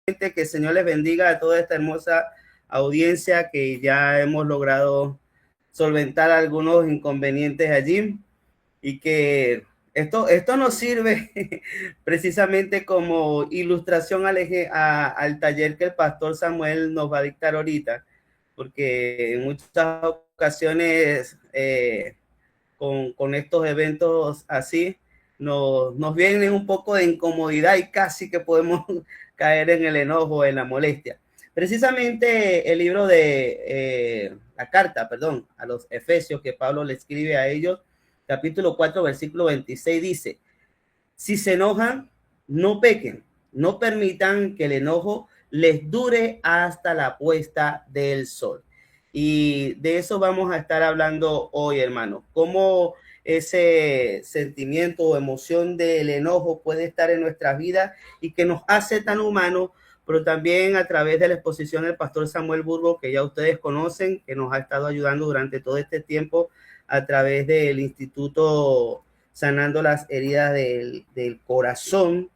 Que el Señor les bendiga a toda esta hermosa audiencia, que ya hemos logrado solventar algunos inconvenientes allí, y que esto nos sirve precisamente como ilustración al taller que el pastor Samuel nos va a dictar ahorita, porque en muchas ocasiones con estos eventos así nos viene un poco de incomodidad y casi que podemos caer en el enojo, en la molestia. Precisamente el libro de la carta, perdón, a los Efesios, que Pablo le escribe a ellos, capítulo 4, versículo 26, dice: si se enojan, no pequen, no permitan que el enojo les dure hasta la puesta del sol. Y de eso vamos a estar hablando hoy, hermano. Cómo ese sentimiento o emoción del enojo puede estar en nuestras vidas y que nos hace tan humanos, pero también a través de la exposición del pastor Samuel Burgo, que ya ustedes conocen, que nos ha estado ayudando durante todo este tiempo a través del Instituto Sanando las Heridas del Corazón,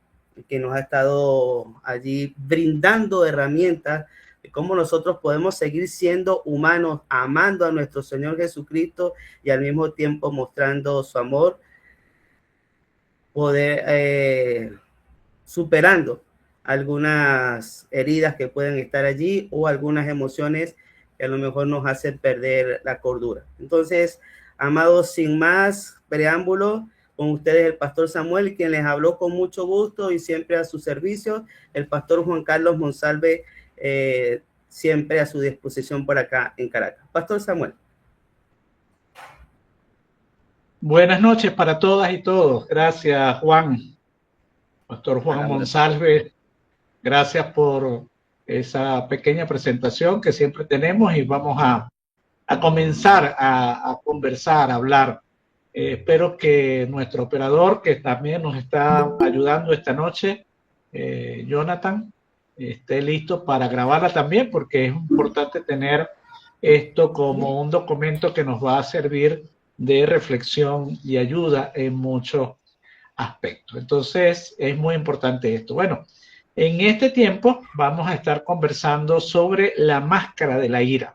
que nos ha estado allí brindando herramientas de cómo nosotros podemos seguir siendo humanos, amando a nuestro Señor Jesucristo y al mismo tiempo mostrando su amor, poder superando algunas heridas que pueden estar allí o algunas emociones que a lo mejor nos hacen perder la cordura. Entonces, amados, sin más preámbulo, con ustedes el pastor Samuel, quien les habló con mucho gusto y siempre a su servicio, el pastor Juan Carlos Monsalve, siempre a su disposición por acá en Caracas. Pastor Samuel. Buenas noches para todas y todos. Gracias, Juan. Pastor Juan Monsalve, gracias por esa pequeña presentación que siempre tenemos, y vamos a comenzar a conversar, a hablar. Espero que nuestro operador, que también nos está ayudando esta noche, Jonathan, esté listo para grabarla también, porque es importante tener esto como un documento que nos va a servir de reflexión y ayuda en muchos aspectos. Entonces, es muy importante esto. Bueno, en este tiempo vamos a estar conversando sobre la máscara de la ira.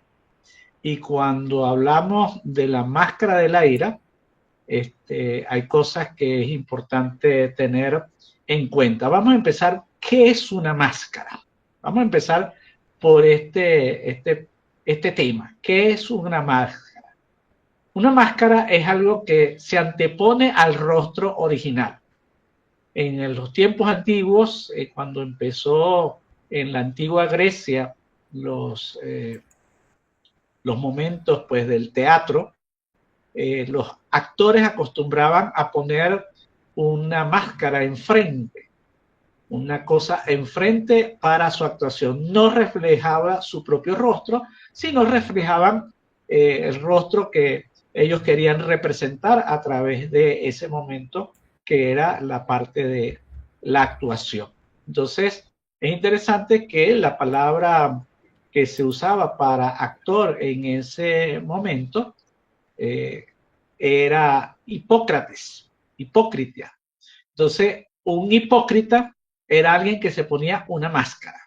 Y cuando hablamos de la máscara de la ira, hay cosas que es importante tener en cuenta. Vamos a empezar. ¿Qué es una máscara? Vamos a empezar por este tema. ¿Qué es una máscara? Una máscara es algo que se antepone al rostro original. En los tiempos antiguos, cuando empezó en la antigua Grecia los momentos pues del teatro, los actores acostumbraban a poner una máscara enfrente, una cosa enfrente para su actuación. No reflejaba su propio rostro, sino reflejaban el rostro que ellos querían representar a través de ese momento, que era la parte de la actuación. Entonces, es interesante que la palabra que se usaba para actor en ese momento era Hipócrates, hipócrita. Entonces, un hipócrita era alguien que se ponía una máscara,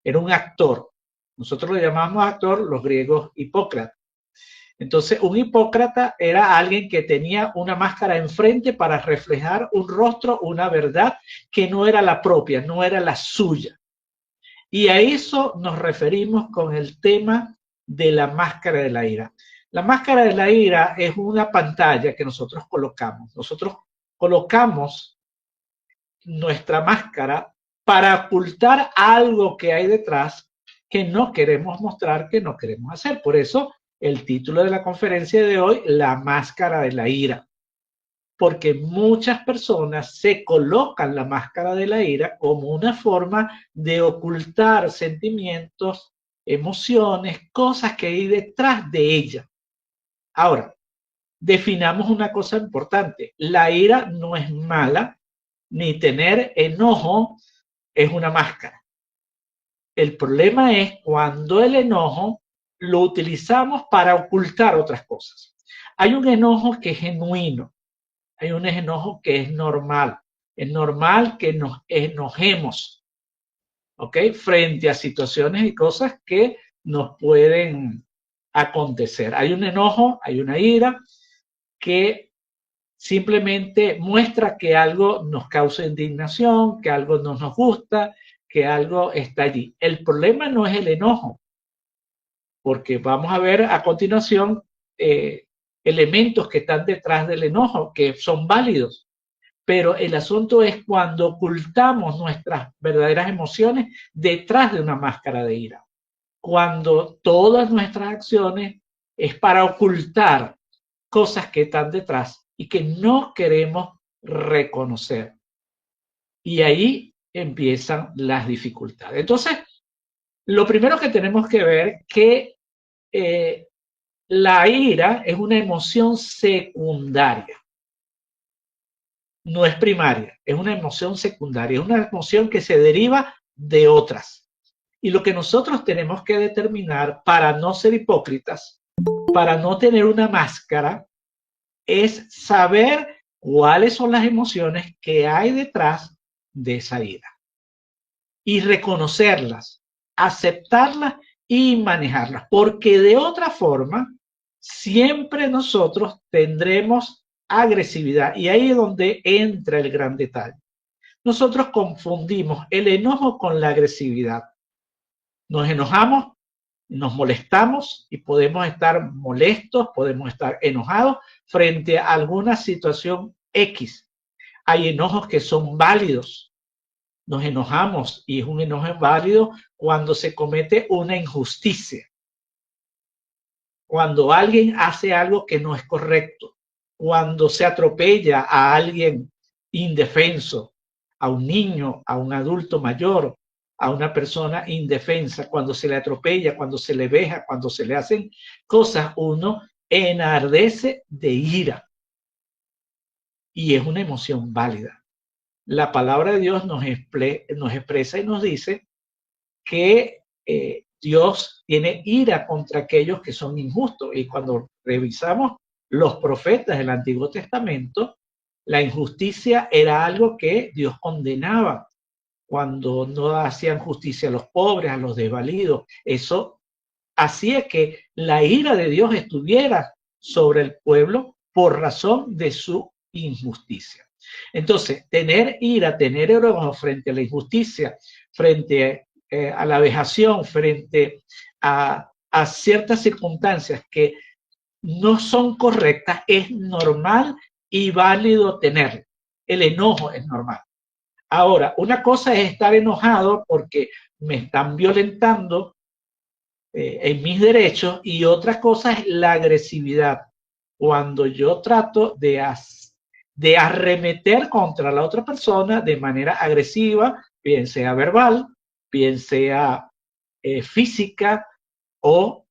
era un actor. Nosotros lo llamamos actor, los griegos Hipócrates. Entonces, un hipócrita era alguien que tenía una máscara enfrente para reflejar un rostro, una verdad que no era la propia, no era la suya. Y a eso nos referimos con el tema de la máscara de la ira. La máscara de la ira es una pantalla que nosotros colocamos. Nosotros colocamos nuestra máscara para ocultar algo que hay detrás que no queremos mostrar, que no queremos hacer. Por eso el título de la conferencia de hoy, la máscara de la ira. Porque muchas personas se colocan la máscara de la ira como una forma de ocultar sentimientos, emociones, cosas que hay detrás de ella. Ahora, definamos una cosa importante. La ira no es mala, ni tener enojo es una máscara. El problema es cuando el enojo lo utilizamos para ocultar otras cosas. Hay un enojo que es genuino, hay un enojo que es normal. Es normal que nos enojemos. ¿ok? Frente a situaciones y cosas que nos pueden acontecer. Hay un enojo, hay una ira que simplemente muestra que algo nos causa indignación, que algo no nos gusta, que algo está allí. El problema no es el enojo, porque vamos a ver a continuación elementos que están detrás del enojo, que son válidos. Pero el asunto es cuando ocultamos nuestras verdaderas emociones detrás de una máscara de ira. Cuando todas nuestras acciones es para ocultar cosas que están detrás y que no queremos reconocer. Y ahí empiezan las dificultades. Entonces, lo primero que tenemos que ver es que la ira es una emoción secundaria. No es primaria, es una emoción secundaria, es una emoción que se deriva de otras. Y lo que nosotros tenemos que determinar para no ser hipócritas, para no tener una máscara, es saber cuáles son las emociones que hay detrás de esa ira. Y reconocerlas, aceptarlas y manejarlas. Porque de otra forma, siempre nosotros tendremos agresividad. Y ahí es donde entra el gran detalle. Nosotros confundimos el enojo con la agresividad. Nos enojamos, nos molestamos y podemos estar molestos, podemos estar enojados frente a alguna situación X. Hay enojos que son válidos. Nos enojamos y es un enojo válido cuando se comete una injusticia. Cuando alguien hace algo que no es correcto. Cuando se atropella a alguien indefenso, a un niño, a un adulto mayor, a una persona indefensa, cuando se le atropella, cuando se le veja, cuando se le hacen cosas, uno enardece de ira. Y es una emoción válida. La palabra de Dios nos expresa y nos dice que Dios tiene ira contra aquellos que son injustos. Y cuando revisamos los profetas del Antiguo Testamento, la injusticia era algo que Dios condenaba. Cuando no hacían justicia a los pobres, a los desvalidos, eso hacía que la ira de Dios estuviera sobre el pueblo por razón de su injusticia. Entonces, tener ira, tener enojo frente a la injusticia, frente a la vejación, frente a ciertas circunstancias que no son correctas, es normal y válido tener. El enojo es normal. Ahora, una cosa es estar enojado porque me están violentando en mis derechos y otra cosa es la agresividad. Cuando yo trato de arremeter contra la otra persona de manera agresiva, bien sea verbal, bien sea física o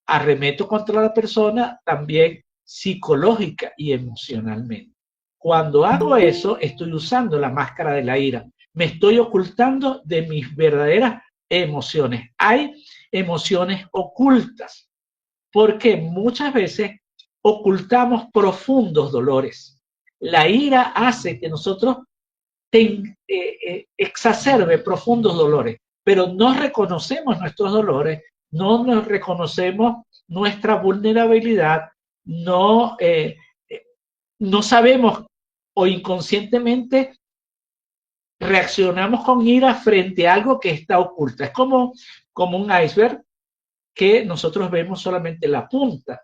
arremeto contra la persona también psicológica y emocionalmente. Cuando hago eso, estoy usando la máscara de la ira. Me estoy ocultando de mis verdaderas emociones. Hay emociones ocultas, porque muchas veces ocultamos profundos dolores. La ira hace que nosotros exacerbe profundos dolores, pero no reconocemos nuestros dolores, no nos reconocemos nuestra vulnerabilidad, no sabemos o inconscientemente reaccionamos con ira frente a algo que está oculto. Es como un iceberg que nosotros vemos solamente la punta,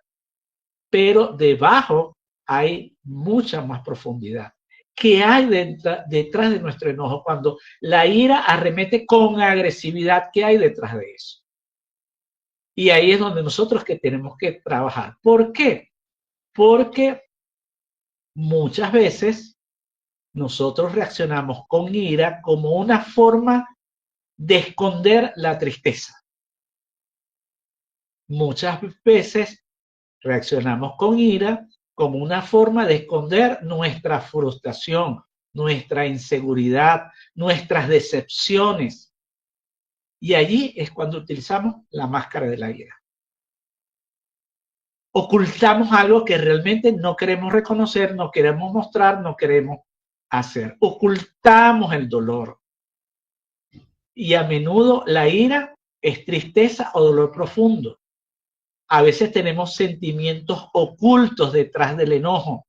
pero debajo hay mucha más profundidad. ¿Qué hay detrás de nuestro enojo? Cuando la ira arremete con agresividad, ¿qué hay detrás de eso? Y ahí es donde nosotros que tenemos que trabajar. ¿Por qué? Porque muchas veces nosotros reaccionamos con ira como una forma de esconder la tristeza. Muchas veces reaccionamos con ira como una forma de esconder nuestra frustración, nuestra inseguridad, nuestras decepciones. Y allí es cuando utilizamos la máscara de la ira. Ocultamos algo que realmente no queremos reconocer, no queremos mostrar, no queremos hacer. Ocultamos el dolor. Y a menudo la ira es tristeza o dolor profundo. A veces tenemos sentimientos ocultos detrás del enojo,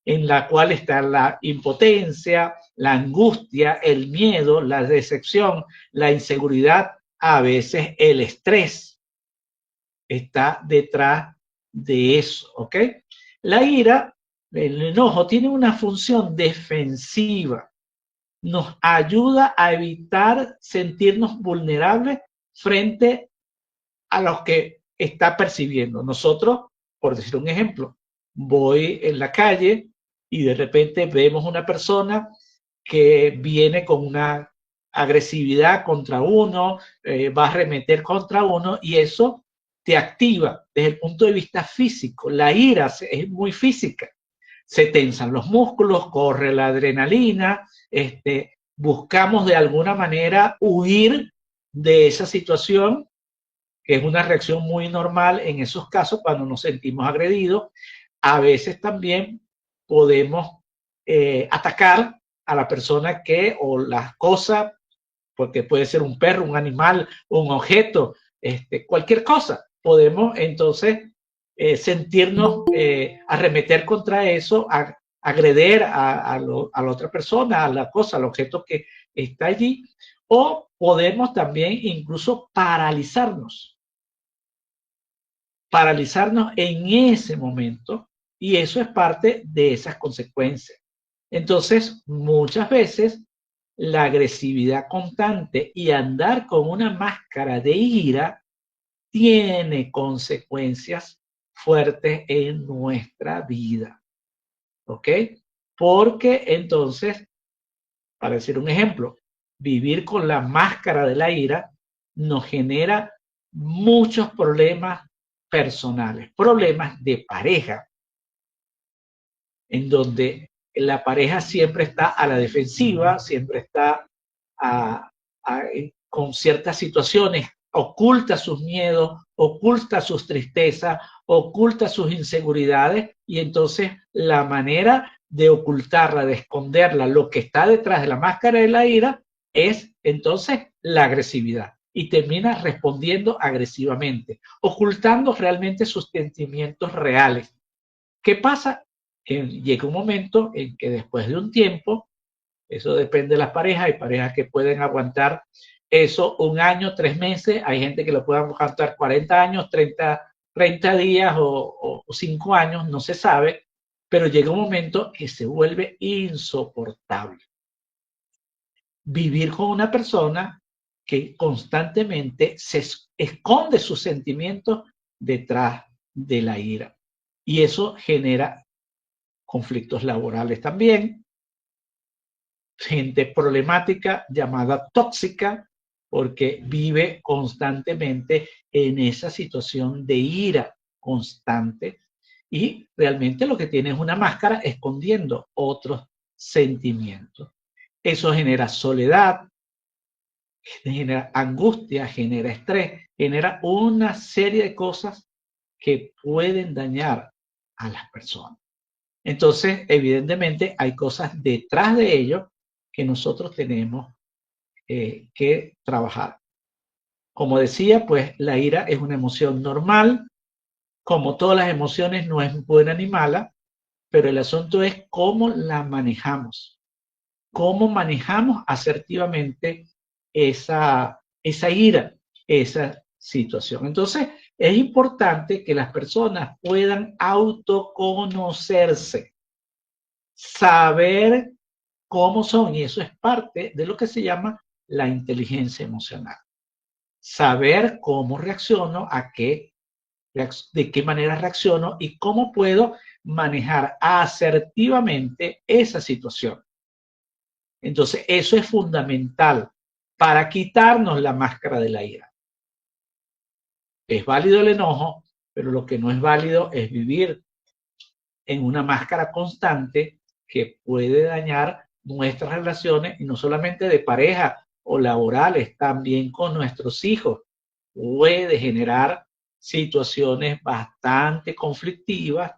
en la cual está la impotencia, la angustia, el miedo, la decepción, la inseguridad, a veces el estrés está detrás de eso, ¿ok? La ira, el enojo, tiene una función defensiva. Nos ayuda a evitar sentirnos vulnerables frente a los que está percibiendo. Nosotros, por decir un ejemplo, voy en la calle y de repente vemos una persona que viene con una agresividad contra uno, va a arremeter contra uno y eso te activa desde el punto de vista físico. La ira es muy física. Se tensan los músculos, corre la adrenalina, buscamos de alguna manera huir de esa situación, que es una reacción muy normal en esos casos cuando nos sentimos agredidos. A veces también podemos atacar a la persona que o las cosas, porque puede ser un perro, un animal, un objeto, cualquier cosa. Podemos entonces sentirnos, arremeter contra eso, agreder a la otra persona, a la cosa, al objeto que está allí, o podemos también incluso paralizarnos en ese momento, y eso es parte de esas consecuencias. Entonces, muchas veces la agresividad constante y andar con una máscara de ira tiene consecuencias fuertes en nuestra vida. ¿Ok? Porque entonces, para decir un ejemplo, vivir con la máscara de la ira nos genera muchos problemas personales, problemas de pareja, en donde la pareja siempre está a la defensiva, siempre está con ciertas situaciones, oculta sus miedos, oculta sus tristezas, oculta sus inseguridades, y entonces la manera de ocultarla, de esconderla, lo que está detrás de la máscara de la ira, es entonces la agresividad. Y termina respondiendo agresivamente, ocultando realmente sus sentimientos reales. ¿Qué pasa? Que llega un momento en que después de un tiempo, eso depende de las parejas, hay parejas que pueden aguantar eso 1 año, 3 meses, hay gente que lo puede aguantar 40 años, 30 días o 5 años, no se sabe, pero llega un momento que se vuelve insoportable. Vivir con una persona que constantemente se esconde sus sentimientos detrás de la ira. Y eso genera conflictos laborales también, gente problemática llamada tóxica, porque vive constantemente en esa situación de ira constante y realmente lo que tiene es una máscara escondiendo otros sentimientos. Eso genera soledad, genera angustia, genera estrés, genera una serie de cosas que pueden dañar a las personas. Entonces, evidentemente, hay cosas detrás de ello que nosotros tenemos que trabajar. Como decía, pues la ira es una emoción normal. Como todas las emociones, no es buena ni mala, pero el asunto es cómo la manejamos. Cómo manejamos asertivamente esa ira, esa situación. Entonces, es importante que las personas puedan autoconocerse, saber cómo son, y eso es parte de lo que se llama la inteligencia emocional. Saber cómo reacciono, de qué manera reacciono y cómo puedo manejar asertivamente esa situación. Entonces, eso es fundamental para quitarnos la máscara de la ira. Es válido el enojo, pero lo que no es válido es vivir en una máscara constante que puede dañar nuestras relaciones, y no solamente de pareja o laborales, también con nuestros hijos. Puede generar situaciones bastante conflictivas,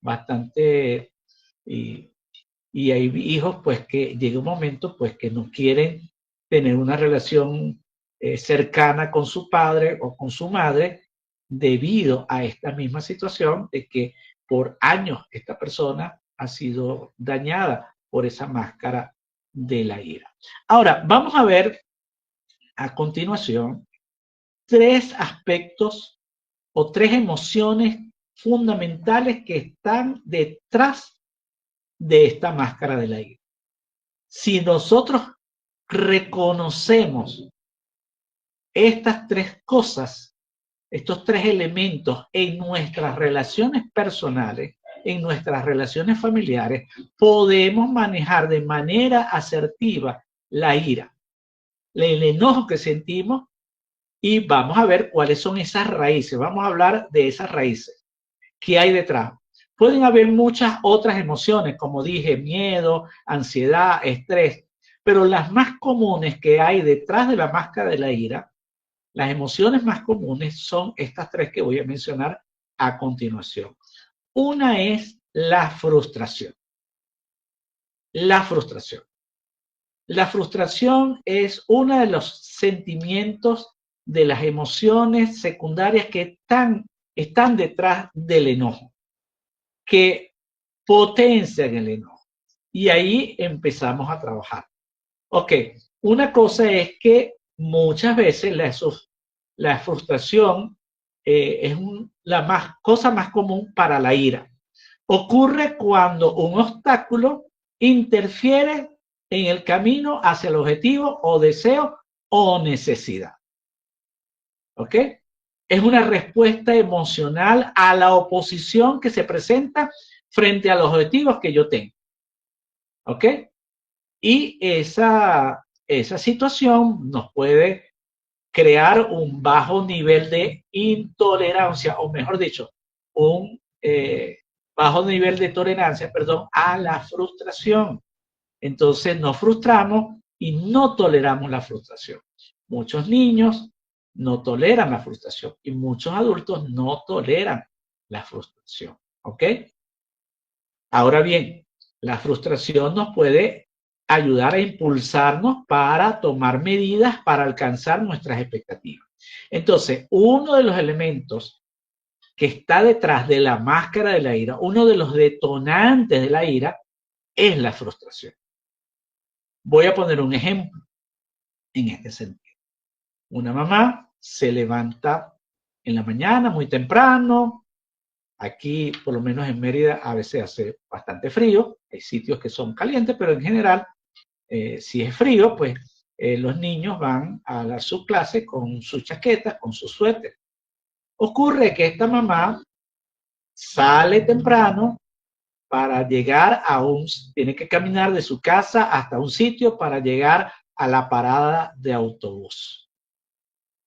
bastante, y hay hijos pues que llega un momento pues que no quieren tener una relación cercana con su padre o con su madre debido a esta misma situación de que por años esta persona ha sido dañada por esa máscara de la ira. Ahora, vamos a ver a continuación tres aspectos o tres emociones fundamentales que están detrás de esta máscara de la ira. Si nosotros reconocemos estas tres cosas, estos tres elementos en nuestras relaciones personales, en nuestras relaciones familiares, podemos manejar de manera asertiva la ira, el enojo que sentimos y vamos a ver cuáles son esas raíces. Vamos a hablar de esas raíces. ¿Qué hay detrás? Pueden haber muchas otras emociones, como dije, miedo, ansiedad, estrés, pero las más comunes que hay detrás de la máscara de la ira, las emociones más comunes son estas tres que voy a mencionar a continuación. Una es la frustración. La frustración. La frustración es uno de los sentimientos de las emociones secundarias que están detrás del enojo, que potencian el enojo. Y ahí empezamos a trabajar. Ok, una cosa es que muchas veces la frustración es la cosa más común para la ira. Ocurre cuando un obstáculo interfiere en el camino hacia el objetivo o deseo o necesidad. ¿Ok? Es una respuesta emocional a la oposición que se presenta frente a los objetivos que yo tengo. ¿Ok? Y esa situación nos puede crear un bajo nivel de intolerancia, o mejor dicho, un bajo nivel de tolerancia, perdón, a la frustración. Entonces nos frustramos y no toleramos la frustración. Muchos niños no toleran la frustración y muchos adultos no toleran la frustración. ¿Ok? Ahora bien, la frustración nos puede ayudar a impulsarnos para tomar medidas para alcanzar nuestras expectativas. Entonces, uno de los elementos que está detrás de la máscara de la ira, uno de los detonantes de la ira, es la frustración. Voy a poner un ejemplo en este sentido. Una mamá se levanta en la mañana muy temprano. Aquí, por lo menos en Mérida, a veces hace bastante frío. Hay sitios que son calientes, pero en general, si es frío, pues los niños van a su clase con sus chaquetas, con su suéter. Ocurre que esta mamá sale temprano para llegar tiene que caminar de su casa hasta un sitio para llegar a la parada de autobús.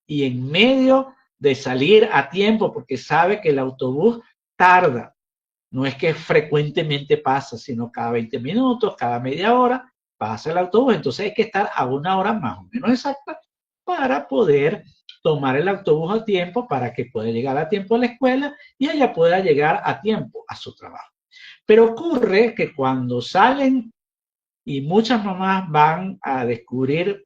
Y en medio de salir a tiempo, porque sabe que el autobús tarda, no es que frecuentemente pasa, sino cada 20 minutos, cada media hora pasa el autobús, entonces hay que estar a una hora más o menos exacta para poder tomar el autobús a tiempo, para que pueda llegar a tiempo a la escuela y ella pueda llegar a tiempo a su trabajo. Pero ocurre que cuando salen y muchas mamás van a descubrir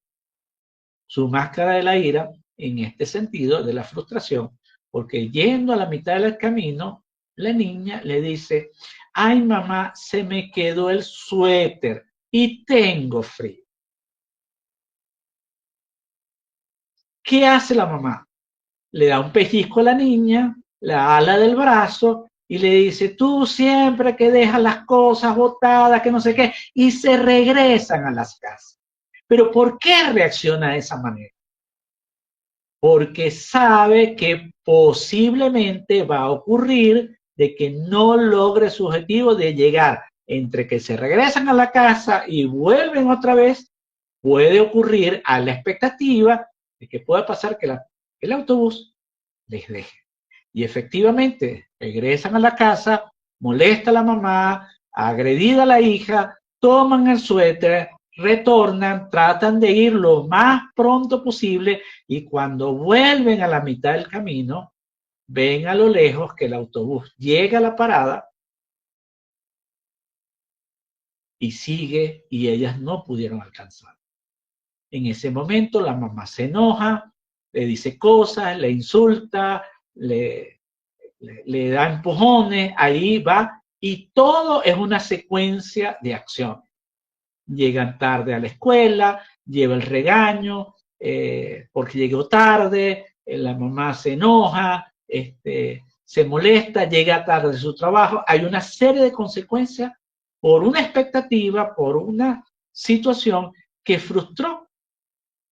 su máscara de la ira, en este sentido de la frustración, porque yendo a la mitad del camino, la niña le dice, ay mamá, se me quedó el suéter y tengo frío. ¿Qué hace la mamá? Le da un pellizco a la niña, la ala del brazo y le dice, tú siempre que dejas las cosas botadas, que no sé qué, y se regresan a las casas. Pero ¿por qué reacciona de esa manera? Porque sabe que posiblemente va a ocurrir de que no logre su objetivo de llegar entre que se regresan a la casa y vuelven otra vez, puede ocurrir a la expectativa de que pueda pasar que el autobús les deje. Y efectivamente regresan a la casa, molesta a la mamá, agredida a la hija, toman el suéter, retornan, tratan de ir lo más pronto posible y cuando vuelven a la mitad del camino, ven a lo lejos que el autobús llega a la parada y sigue y ellas no pudieron alcanzar. En ese momento la mamá se enoja, le dice cosas, le insulta, le da empujones, ahí va, y todo es una secuencia de acciones. Llegan tarde a la escuela, lleva el regaño, porque llegó tarde, la mamá se enoja, se molesta, llega tarde de su trabajo. Hay una serie de consecuencias por una expectativa, por una situación que frustró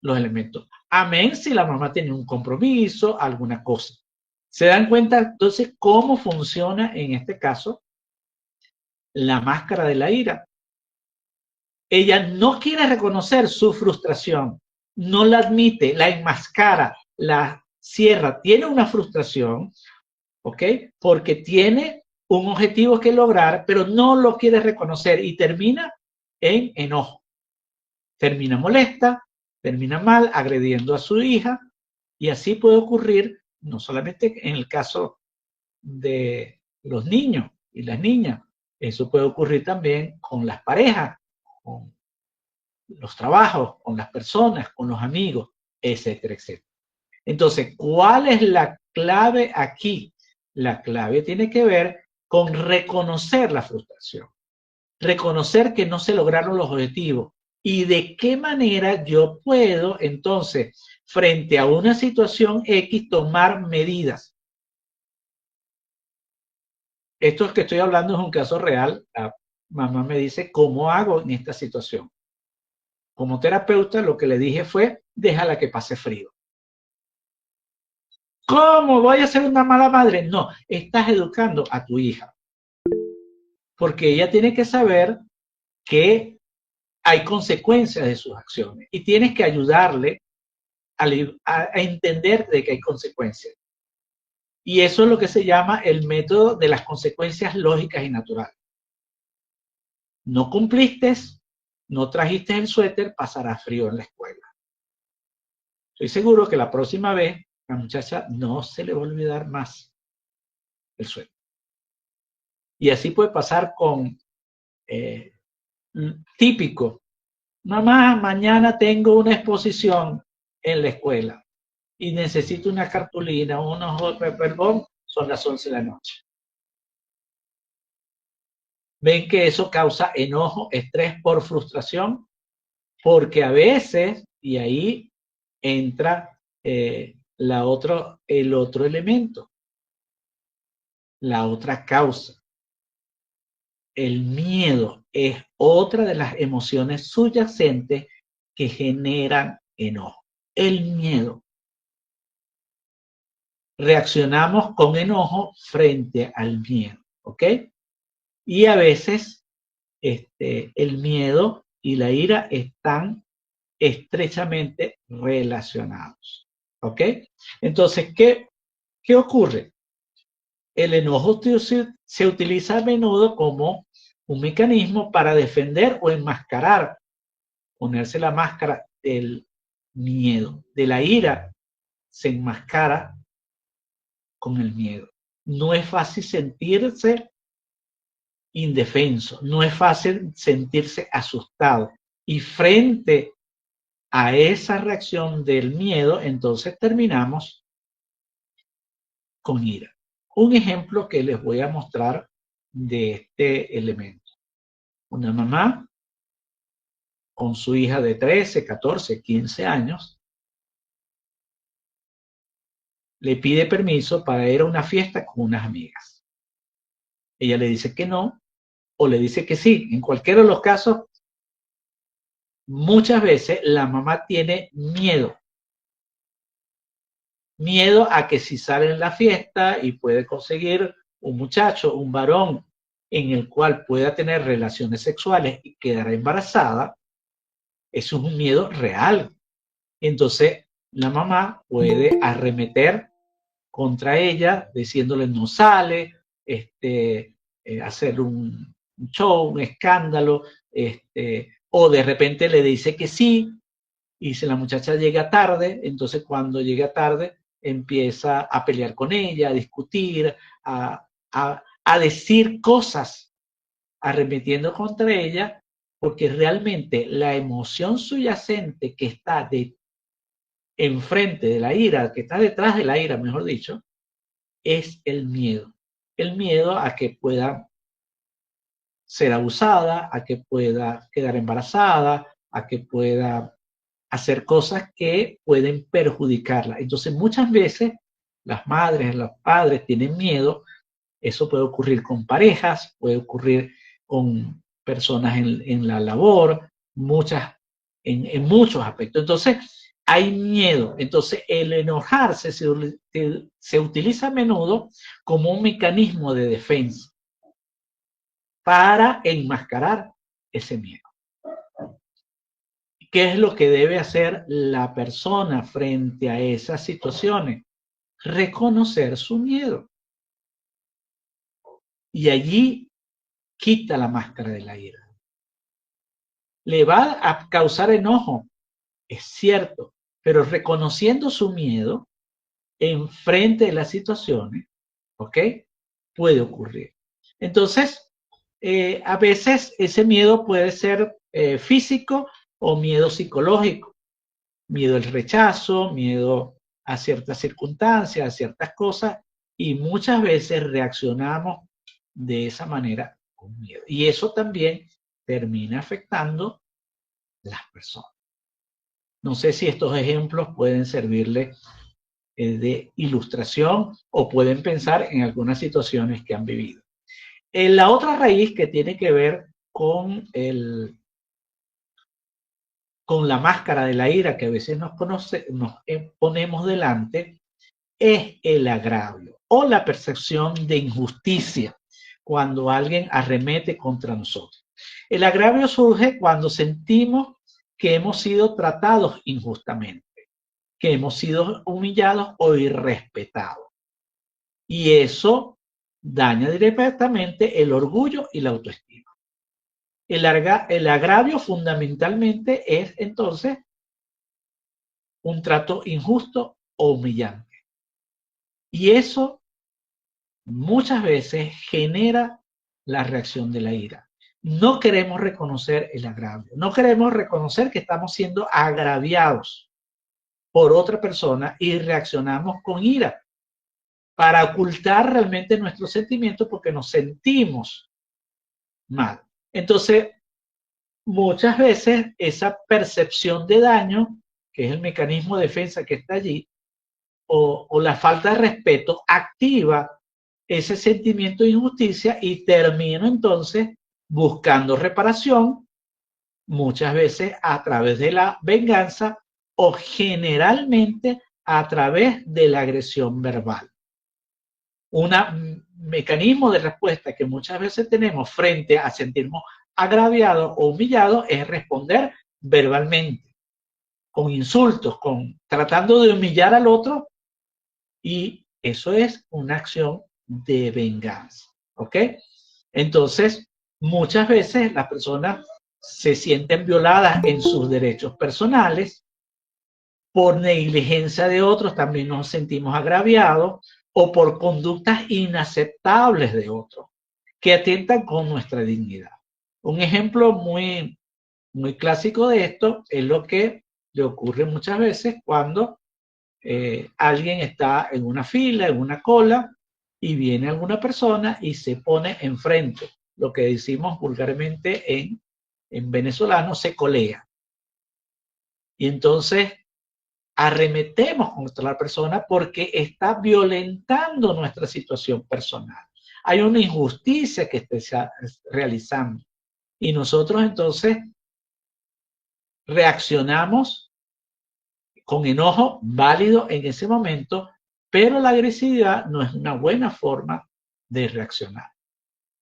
los elementos. Amén si la mamá tiene un compromiso, alguna cosa. ¿Se dan cuenta entonces cómo funciona en este caso la máscara de la ira? Ella no quiere reconocer su frustración, no la admite, la enmascara, la cierra, tiene una frustración, ¿ok? Porque tiene un objetivo que lograr, pero no lo quiere reconocer y termina en enojo. Termina molesta, termina mal, agrediendo a su hija, y así puede ocurrir no solamente en el caso de los niños y las niñas, eso puede ocurrir también con las parejas, con los trabajos, con las personas, con los amigos, etcétera, etcétera. Entonces, ¿cuál es la clave aquí? La clave tiene que ver con reconocer la frustración, reconocer que no se lograron los objetivos y de qué manera yo puedo entonces, frente a una situación X, tomar medidas. Esto que estoy hablando es un caso real. La mamá me dice, ¿cómo hago en esta situación? Como terapeuta, lo que le dije fue, déjala que pase frío. ¿Cómo voy a ser una mala madre? No, estás educando a tu hija. Porque ella tiene que saber que hay consecuencias de sus acciones y tienes que ayudarle a entender de que hay consecuencias. Y eso es lo que se llama el método de las consecuencias lógicas y naturales. No cumpliste, no trajiste el suéter, pasará frío en la escuela. Estoy seguro que la próxima vez la muchacha no se le va a olvidar más el suéter. Y así puede pasar con típico. Mamá, mañana tengo una exposición en la escuela y necesito una cartulina, unos perdón, son las 11 de la noche. Ven que eso causa enojo, estrés por frustración, porque a veces, y ahí entra el otro elemento, la otra causa. El miedo es otra de las emociones subyacentes que generan enojo. El miedo. Reaccionamos con enojo frente al miedo, ¿ok? Y a veces el miedo y la ira están estrechamente relacionados, ¿ok? Entonces, ¿qué ocurre? El enojo se utiliza a menudo como un mecanismo para defender o enmascarar, ponerse la máscara del miedo, de la ira, se enmascara con el miedo. No es fácil sentirse indefenso, no es fácil sentirse asustado. Y frente a esa reacción del miedo, entonces terminamos con ira. Un ejemplo que les voy a mostrar de este elemento. Una mamá con su hija de 13, 14, 15 años le pide permiso para ir a una fiesta con unas amigas. Ella le dice que no o le dice que sí. En cualquiera de los casos, muchas veces la mamá tiene miedo. Miedo a que si sale en la fiesta y puede conseguir un muchacho, un varón, en el cual pueda tener relaciones sexuales y quedará embarazada, eso es un miedo real. Entonces, la mamá puede arremeter contra ella, diciéndole no sale, hacer un show, un escándalo, o de repente le dice que sí, y si la muchacha llega tarde, entonces cuando llega tarde empieza a pelear con ella, a discutir, a decir cosas, arremetiendo contra ella, porque realmente la emoción subyacente que está enfrente de la ira, que está detrás de la ira, mejor dicho, es el miedo. El miedo a que pueda ser abusada, a que pueda quedar embarazada, a que pueda hacer cosas que pueden perjudicarla. Entonces, muchas veces las madres, los padres tienen miedo. Eso puede ocurrir con parejas, puede ocurrir con personas en la labor, en muchos aspectos. Entonces, hay miedo. Entonces, el enojarse se utiliza a menudo como un mecanismo de defensa para enmascarar ese miedo. ¿Qué es lo que debe hacer la persona frente a esas situaciones? Reconocer su miedo. Y allí quita la máscara de la ira. Le va a causar enojo, es cierto, pero reconociendo su miedo enfrente de las situaciones, ¿ok? Puede ocurrir. Entonces, a veces ese miedo puede ser físico o miedo psicológico, miedo al rechazo, miedo a ciertas circunstancias, a ciertas cosas, y muchas veces reaccionamos de esa manera con miedo. Y eso también termina afectando las personas. No sé si estos ejemplos pueden servirle de ilustración o pueden pensar en algunas situaciones que han vivido. La otra raíz que tiene que ver con la máscara de la ira que a veces nos ponemos delante es el agravio o la percepción de injusticia cuando alguien arremete contra nosotros. El agravio surge cuando sentimos que hemos sido tratados injustamente, que hemos sido humillados o irrespetados. Y eso daña directamente el orgullo y la autoestima. El agravio fundamentalmente es entonces un trato injusto o humillante. Y eso muchas veces genera la reacción de la ira. No queremos reconocer el agravio, no queremos reconocer que estamos siendo agraviados por otra persona y reaccionamos con ira para ocultar realmente nuestros sentimientos porque nos sentimos mal. Entonces, muchas veces esa percepción de daño, que es el mecanismo de defensa que está allí, o la falta de respeto, activa ese sentimiento de injusticia y termino entonces buscando reparación, muchas veces a través de la venganza o generalmente a través de la agresión verbal. Un mecanismo de respuesta que muchas veces tenemos frente a sentirnos agraviados o humillados es responder verbalmente, con insultos, tratando de humillar al otro, y eso es una acción de venganza, ¿ok? Entonces, muchas veces las personas se sienten violadas en sus derechos personales, por negligencia de otros también nos sentimos agraviados, o por conductas inaceptables de otros que atentan con nuestra dignidad. Un ejemplo muy, muy clásico de esto es lo que le ocurre muchas veces cuando alguien está en una fila, en una cola, y viene alguna persona y se pone enfrente. Lo que decimos vulgarmente en venezolano, se colea. Y entonces arremetemos contra la persona porque está violentando nuestra situación personal. Hay una injusticia que está realizando. Y nosotros entonces reaccionamos con enojo válido en ese momento, pero la agresividad no es una buena forma de reaccionar.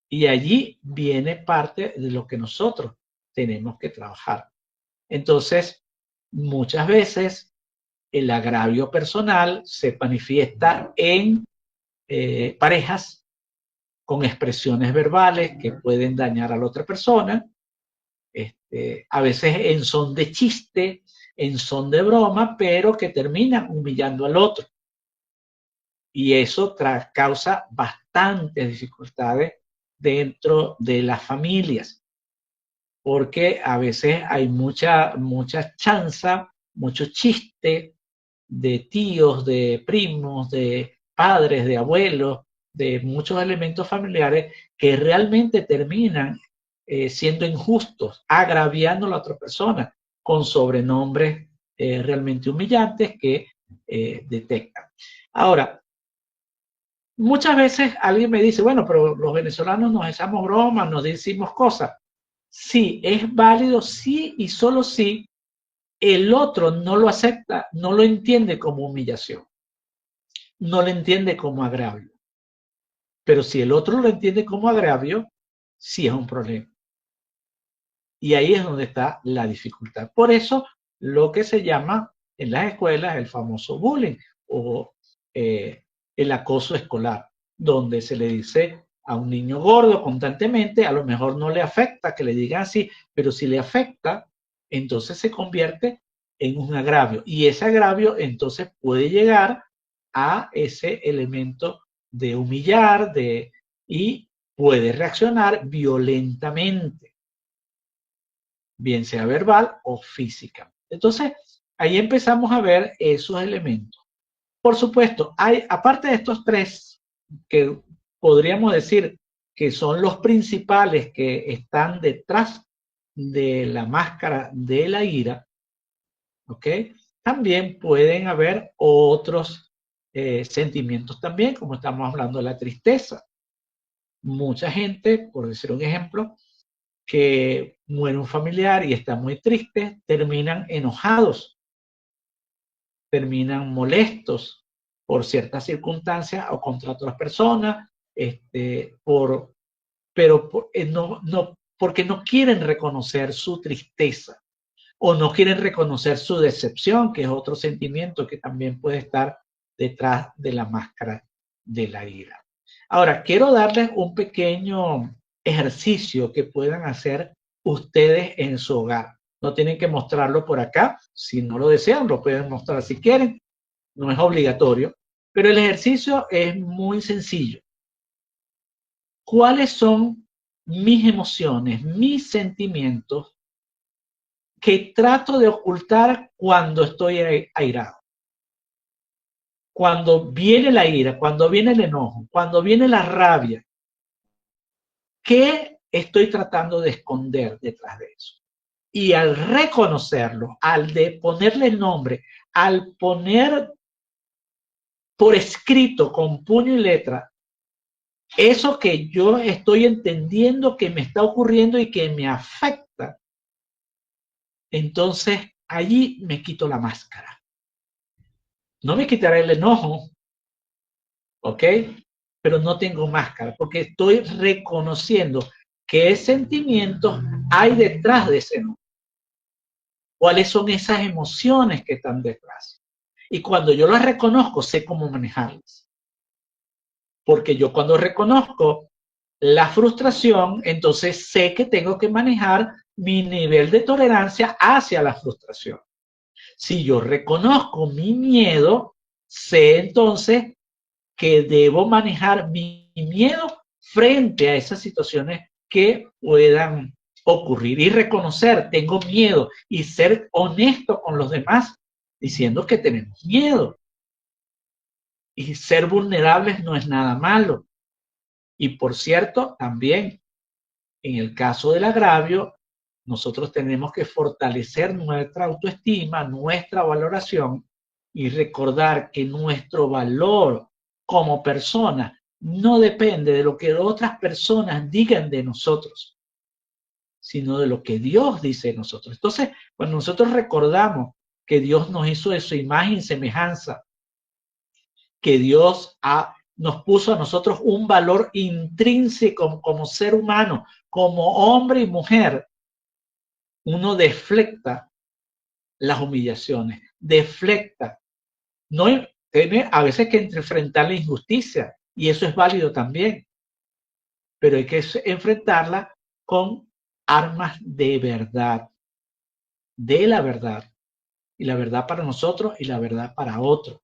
Y allí viene parte de lo que nosotros tenemos que trabajar. Entonces, muchas veces el agravio personal se manifiesta en parejas con expresiones verbales que pueden dañar a la otra persona, a veces en son de chiste, en son de broma, pero que terminan humillando al otro. Y eso causa bastantes dificultades dentro de las familias. porque a veces hay mucha chanza, mucho chiste de tíos, de primos, de padres, de abuelos, de muchos elementos familiares que realmente terminan siendo injustos, agraviando a la otra persona con sobrenombres realmente humillantes que detectan. Ahora, muchas veces alguien me dice, bueno, pero los venezolanos nos echamos bromas, nos decimos cosas. Sí, es válido, sí y solo sí el otro no lo acepta, no lo entiende como humillación, no lo entiende como agravio. Pero si el otro lo entiende como agravio, sí es un problema. Y ahí es donde está la dificultad. Por eso, lo que se llama en las escuelas el famoso bullying o el acoso escolar, donde se le dice a un niño gordo constantemente, a lo mejor no le afecta que le digan así, pero si le afecta, entonces se convierte en un agravio. Y ese agravio entonces puede llegar a ese elemento de humillar y puede reaccionar violentamente, bien sea verbal o física. Entonces, ahí empezamos a ver esos elementos. Por supuesto, hay, aparte de estos tres, que podríamos decir que son los principales que están detrás de la máscara de la ira, ¿ok? También pueden haber otros sentimientos también, como estamos hablando de la tristeza. Mucha gente, por decir un ejemplo, que muere un familiar y está muy triste, terminan enojados, terminan molestos por ciertas circunstancias o contra otras personas, porque no quieren reconocer su tristeza o no quieren reconocer su decepción, que es otro sentimiento que también puede estar detrás de la máscara de la ira. Ahora, quiero darles un pequeño ejercicio que puedan hacer ustedes en su hogar. No tienen que mostrarlo por acá. Si no lo desean, lo pueden mostrar si quieren. No es obligatorio. Pero el ejercicio es muy sencillo. ¿Cuáles son mis emociones, mis sentimientos que trato de ocultar cuando estoy airado? Cuando viene la ira, cuando viene el enojo, cuando viene la rabia, ¿qué estoy tratando de esconder detrás de eso? Y al reconocerlo, al de ponerle el nombre, al poner por escrito con puño y letra eso que yo estoy entendiendo que me está ocurriendo y que me afecta, entonces allí me quito la máscara. No me quitaré el enojo, ¿ok? Pero no tengo máscara porque estoy reconociendo qué sentimientos hay detrás de ese enojo. ¿Cuáles son esas emociones que están detrás? Y cuando yo las reconozco, sé cómo manejarlas. Porque yo cuando reconozco la frustración, entonces sé que tengo que manejar mi nivel de tolerancia hacia la frustración. Si yo reconozco mi miedo, sé entonces que debo manejar mi miedo frente a esas situaciones que puedan ocurrir y reconocer, tengo miedo y ser honesto con los demás diciendo que tenemos miedo. Y ser vulnerables no es nada malo. Y por cierto, también en el caso del agravio, nosotros tenemos que fortalecer nuestra autoestima, nuestra valoración y recordar que nuestro valor como persona no depende de lo que otras personas digan de nosotros, sino de lo que Dios dice de nosotros. Entonces, cuando nosotros recordamos que Dios nos hizo de su imagen y semejanza, que Dios nos puso a nosotros un valor intrínseco como ser humano, como hombre y mujer, uno deflecta las humillaciones, deflecta. No tiene a veces que enfrentar la injusticia y eso es válido también, pero hay que enfrentarla con armas de verdad, de la verdad, y la verdad para nosotros y la verdad para otros.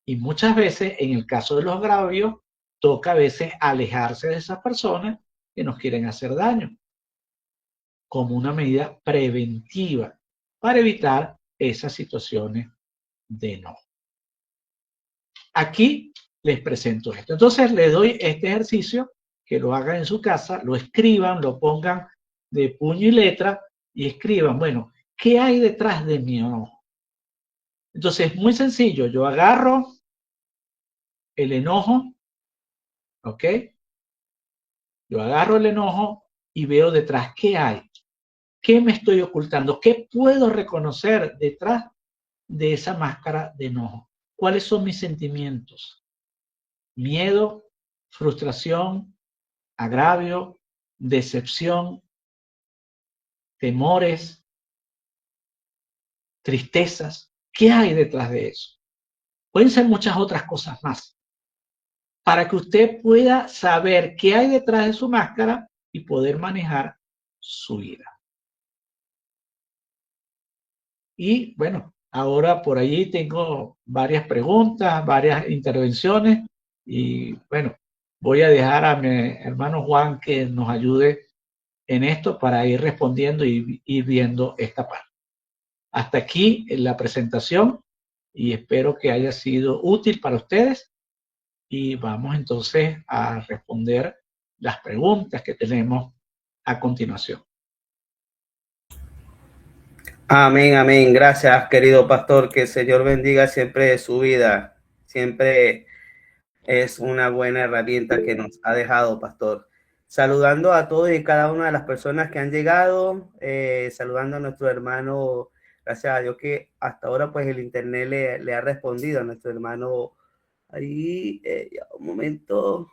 Y muchas veces, en el caso de los agravios, toca a veces alejarse de esas personas que nos quieren hacer daño. como una medida preventiva para evitar esas situaciones de enojo. Aquí les presento esto. Entonces les doy este ejercicio, que lo hagan en su casa, lo escriban, lo pongan de puño y letra y escriban, bueno, ¿qué hay detrás de mi enojo? Entonces es muy sencillo, yo agarro el enojo, ¿ok? Yo agarro el enojo y veo detrás qué hay, qué me estoy ocultando, qué puedo reconocer detrás de esa máscara de enojo. ¿Cuáles son mis sentimientos? Miedo, frustración, agravio, decepción, temores, tristezas. ¿Qué hay detrás de eso? Pueden ser muchas otras cosas más, para que usted pueda saber qué hay detrás de su máscara y poder manejar su ira. Y bueno, ahora por allí tengo varias preguntas, varias intervenciones y bueno, voy a dejar a mi hermano Juan que nos ayude en esto para ir respondiendo y ir viendo esta parte. Hasta aquí la presentación y espero que haya sido útil para ustedes y vamos entonces a responder las preguntas que tenemos a continuación. Amén, amén. Gracias, querido pastor. Que el Señor bendiga siempre su vida. Siempre es una buena herramienta que nos ha dejado, pastor. Saludando a todos y cada una de las personas que han llegado, saludando a nuestro hermano, gracias a Dios que hasta ahora pues el internet le ha respondido a nuestro hermano ahí, un momento,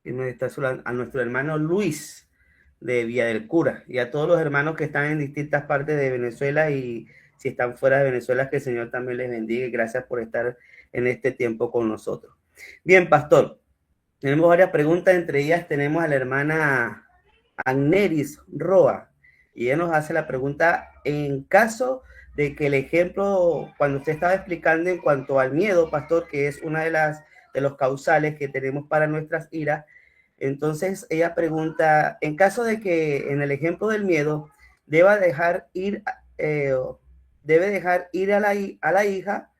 que nos está saludando, a nuestro hermano Luis de Villa del Cura y a todos los hermanos que están en distintas partes de Venezuela y si están fuera de Venezuela, que el Señor también les bendiga y gracias por estar en este tiempo con nosotros. Bien, pastor, tenemos varias preguntas, entre ellas tenemos a la hermana Agneris Roa y ella nos hace la pregunta, en caso de que el ejemplo, cuando usted estaba explicando en cuanto al miedo, pastor, que es una de los causales que tenemos para nuestras iras, entonces ella pregunta, en caso de que en el ejemplo del miedo deba dejar ir, debe dejar ir a la hija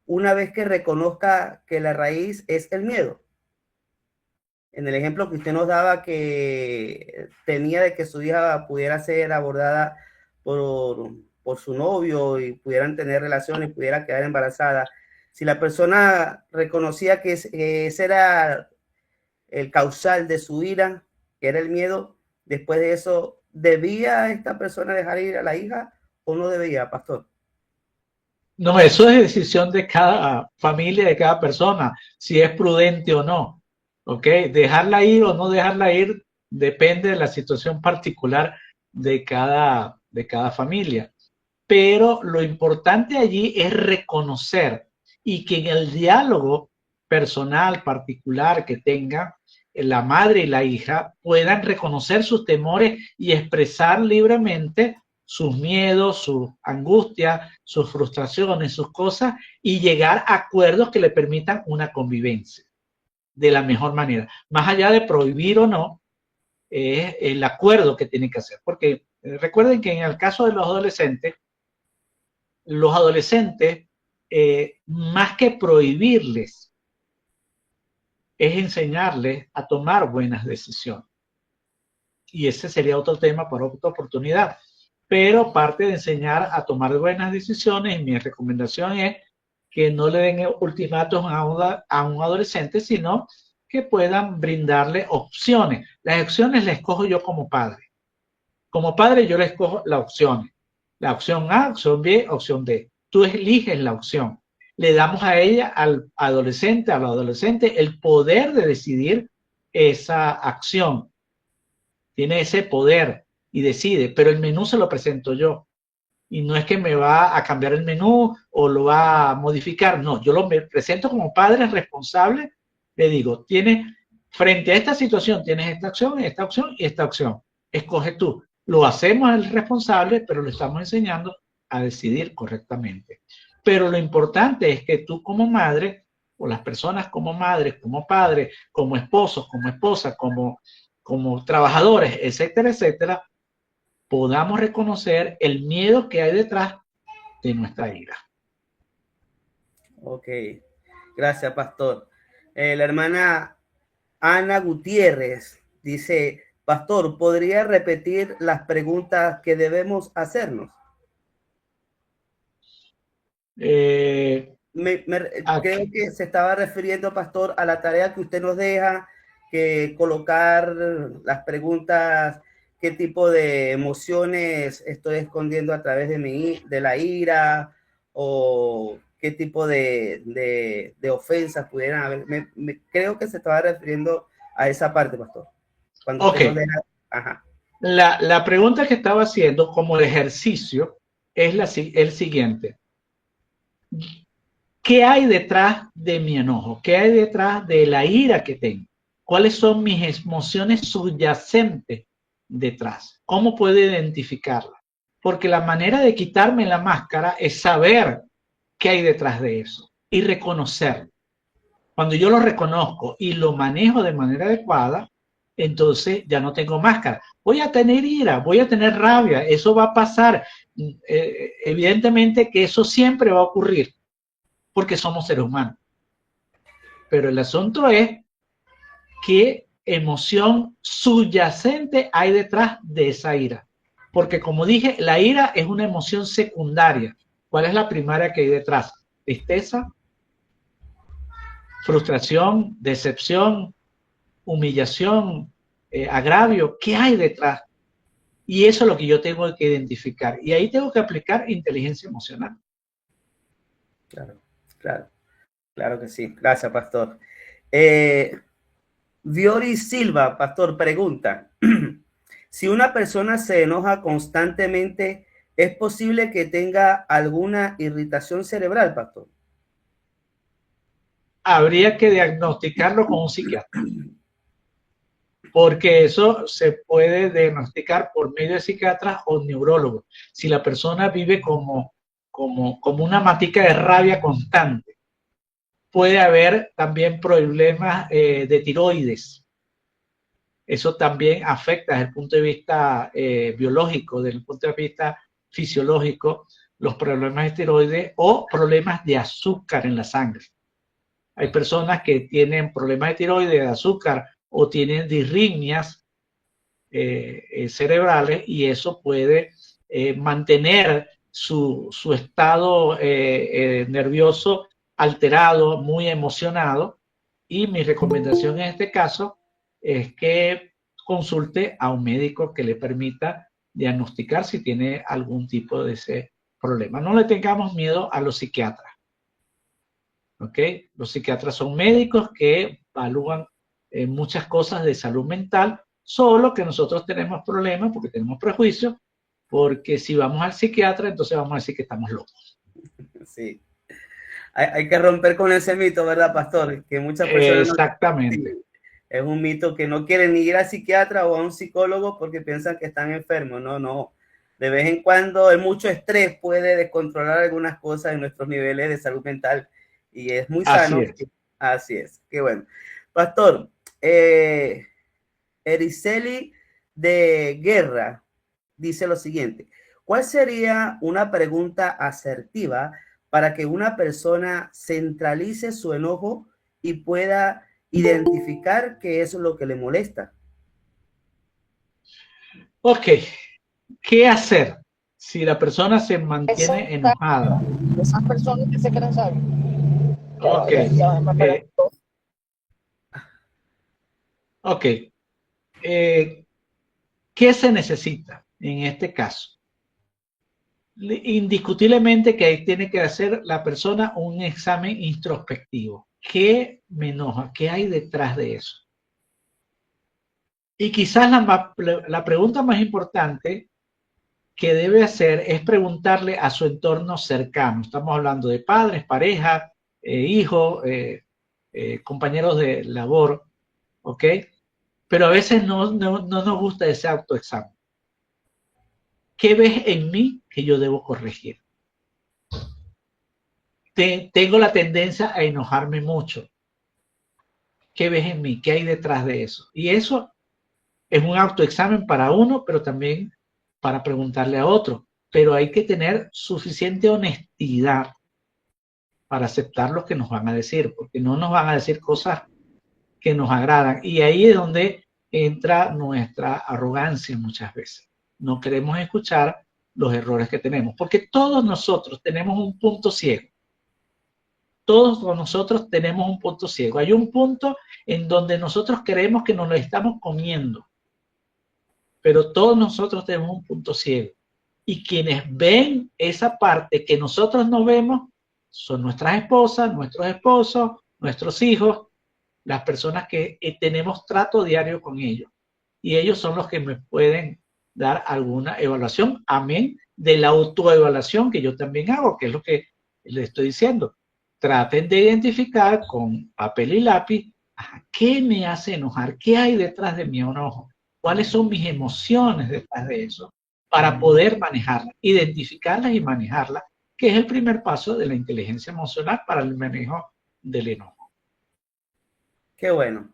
una vez que reconozca que la raíz es el miedo. En el ejemplo que usted nos daba que tenía de que su hija pudiera ser abordada por su novio y pudieran tener relaciones y pudiera quedar embarazada, si la persona reconocía que ese era el causal de su ira, que era el miedo, después de eso, ¿debía esta persona dejar ir a la hija o no debía, pastor? No, eso es decisión de cada familia, de cada persona, si es prudente o no. ¿Ok? Dejarla ir o no dejarla ir depende de la situación particular de cada familia. Pero lo importante allí es reconocer y que en el diálogo personal, particular que tenga la madre y la hija puedan reconocer sus temores y expresar libremente sus miedos, sus angustias, sus frustraciones, sus cosas y llegar a acuerdos que le permitan una convivencia de la mejor manera. Más allá de prohibir o no, es el acuerdo que tienen que hacer. Porque recuerden que en el caso de los adolescentes, más que prohibirles, es enseñarles a tomar buenas decisiones. Y ese sería otro tema para otra oportunidad. Pero parte de enseñar a tomar buenas decisiones, mi recomendación es que no le den ultimátum a un adolescente, sino que puedan brindarle opciones. Las opciones las escojo yo como padre. Como padre yo le escojo las opciones. La opción A, opción B, opción D. Tú eliges la opción. Le damos a ella, al adolescente, a la adolescente, el poder de decidir esa acción. Tiene ese poder y decide, pero el menú se lo presento yo. Y no es que me va a cambiar el menú o lo va a modificar. No, yo lo presento como padre responsable. Le digo, frente a esta situación, tienes esta opción y esta opción. Escoge tú. Lo hacemos el responsable, pero lo estamos enseñando a decidir correctamente. Pero lo importante es que tú como madre, o las personas como madres, como padres, como esposos, como esposas, como como trabajadores, etcétera, etcétera, podamos reconocer el miedo que hay detrás de nuestra ira. Ok, gracias, pastor. La hermana Ana Gutiérrez dice, pastor, ¿podría repetir las preguntas que debemos hacernos? Creo que se estaba refiriendo, pastor, a la tarea que usted nos deja, que colocar las preguntas, qué tipo de emociones estoy escondiendo a través de la ira, o qué tipo de ofensas pudieran haber. Creo que se estaba refiriendo a esa parte, pastor. Cuando usted nos deja. Ajá. La pregunta que estaba haciendo como el ejercicio es el siguiente. ¿Qué hay detrás de mi enojo? ¿Qué hay detrás de la ira que tengo? ¿Cuáles son mis emociones subyacentes detrás? ¿Cómo puedo identificarlas? Porque la manera de quitarme la máscara es saber qué hay detrás de eso y reconocerlo. Cuando yo lo reconozco y lo manejo de manera adecuada, entonces ya no tengo máscara. Voy a tener ira, voy a tener rabia, eso va a pasar. Evidentemente que eso siempre va a ocurrir porque somos seres humanos. Pero el asunto es qué emoción subyacente hay detrás de esa ira. Porque como dije, la ira es una emoción secundaria. ¿Cuál es la primaria que hay detrás? Tristeza, frustración, decepción, humillación, agravio. ¿Qué hay detrás? Y eso es lo que yo tengo que identificar. Y ahí tengo que aplicar inteligencia emocional. Claro que sí. Gracias, pastor. Viori Silva, pastor, pregunta. Si una persona se enoja constantemente, ¿es posible que tenga alguna irritación cerebral, pastor? Habría que diagnosticarlo con un psiquiatra. Porque eso se puede diagnosticar por medio de psiquiatras o neurólogos. Si la persona vive como una matica de rabia constante, puede haber también problemas de tiroides. Eso también afecta desde el punto de vista biológico, desde el punto de vista fisiológico, los problemas de tiroides o problemas de azúcar en la sangre. Hay personas que tienen problemas de tiroides, de azúcar o tienen disritmias cerebrales y eso puede mantener su estado nervioso alterado, muy emocionado. Y mi recomendación en este caso es que consulte a un médico que le permita diagnosticar si tiene algún tipo de ese problema. No le tengamos miedo a los psiquiatras. ¿Ok? Los psiquiatras son médicos que evalúan muchas cosas de salud mental, solo que nosotros tenemos problemas porque tenemos prejuicios, porque si vamos al psiquiatra, entonces vamos a decir que estamos locos. Sí. Hay que romper con ese mito, ¿verdad, pastor? Que muchas personas... Exactamente. Es un mito que no quieren ni ir al psiquiatra o a un psicólogo porque piensan que están enfermos. No, no. De vez en cuando el mucho estrés puede descontrolar algunas cosas en nuestros niveles de salud mental y es muy sano. Así es. Qué bueno. Pastor, Ericeli de Guerra dice lo siguiente. ¿Cuál sería una pregunta asertiva para que una persona centralice su enojo y pueda identificar qué es lo que le molesta? Ok, ¿qué hacer si la persona se mantiene enojada? Esas personas que se creen sabias. Ok. Ok. ¿Qué se necesita en este caso? Indiscutiblemente que ahí tiene que hacer la persona un examen introspectivo. ¿Qué me enoja? ¿Qué hay detrás de eso? Y quizás la pregunta más importante que debe hacer es preguntarle a su entorno cercano. Estamos hablando de padres, pareja, hijos, compañeros de labor, ¿ok? Pero a veces no nos gusta ese autoexamen. ¿Qué ves en mí que yo debo corregir? Tengo la tendencia a enojarme mucho. ¿Qué ves en mí? ¿Qué hay detrás de eso? Y eso Es un autoexamen para uno, pero también para preguntarle a otro. Pero hay que tener suficiente honestidad para aceptar lo que nos van a decir, porque no nos van a decir cosas que nos agradan. Y ahí es donde entra nuestra arrogancia muchas veces. No queremos escuchar los errores que tenemos, porque todos nosotros tenemos un punto ciego. Todos nosotros tenemos un punto ciego. Hay un punto en donde nosotros creemos que nos lo estamos comiendo, pero todos nosotros tenemos un punto ciego. Y quienes ven esa parte que nosotros no vemos son nuestras esposas, nuestros esposos, nuestros hijos, las personas que tenemos trato diario con ellos. Y ellos son los que me pueden dar alguna evaluación, amén de la autoevaluación que yo también hago, que es lo que les estoy diciendo. Traten de identificar con papel y lápiz qué me hace enojar, qué hay detrás de mi enojo, cuáles son mis emociones detrás de eso, para poder manejarlas, identificarlas y manejarlas, que es el primer paso de la inteligencia emocional para el manejo del enojo. Qué bueno.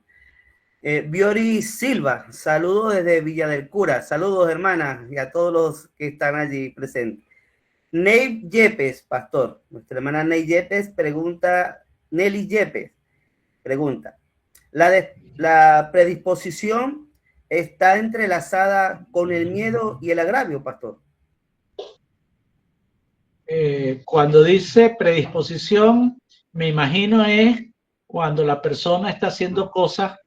Biori Silva, saludos desde Villa del Cura. Saludos, hermanas, y a todos los que están allí presentes. Ney Yepes, pastor. Nuestra hermana Ney Yepes pregunta, Nelly Yepes pregunta, ¿la predisposición está entrelazada con el miedo y el agravio, pastor? Cuando dice predisposición, me imagino es cuando la persona está haciendo cosas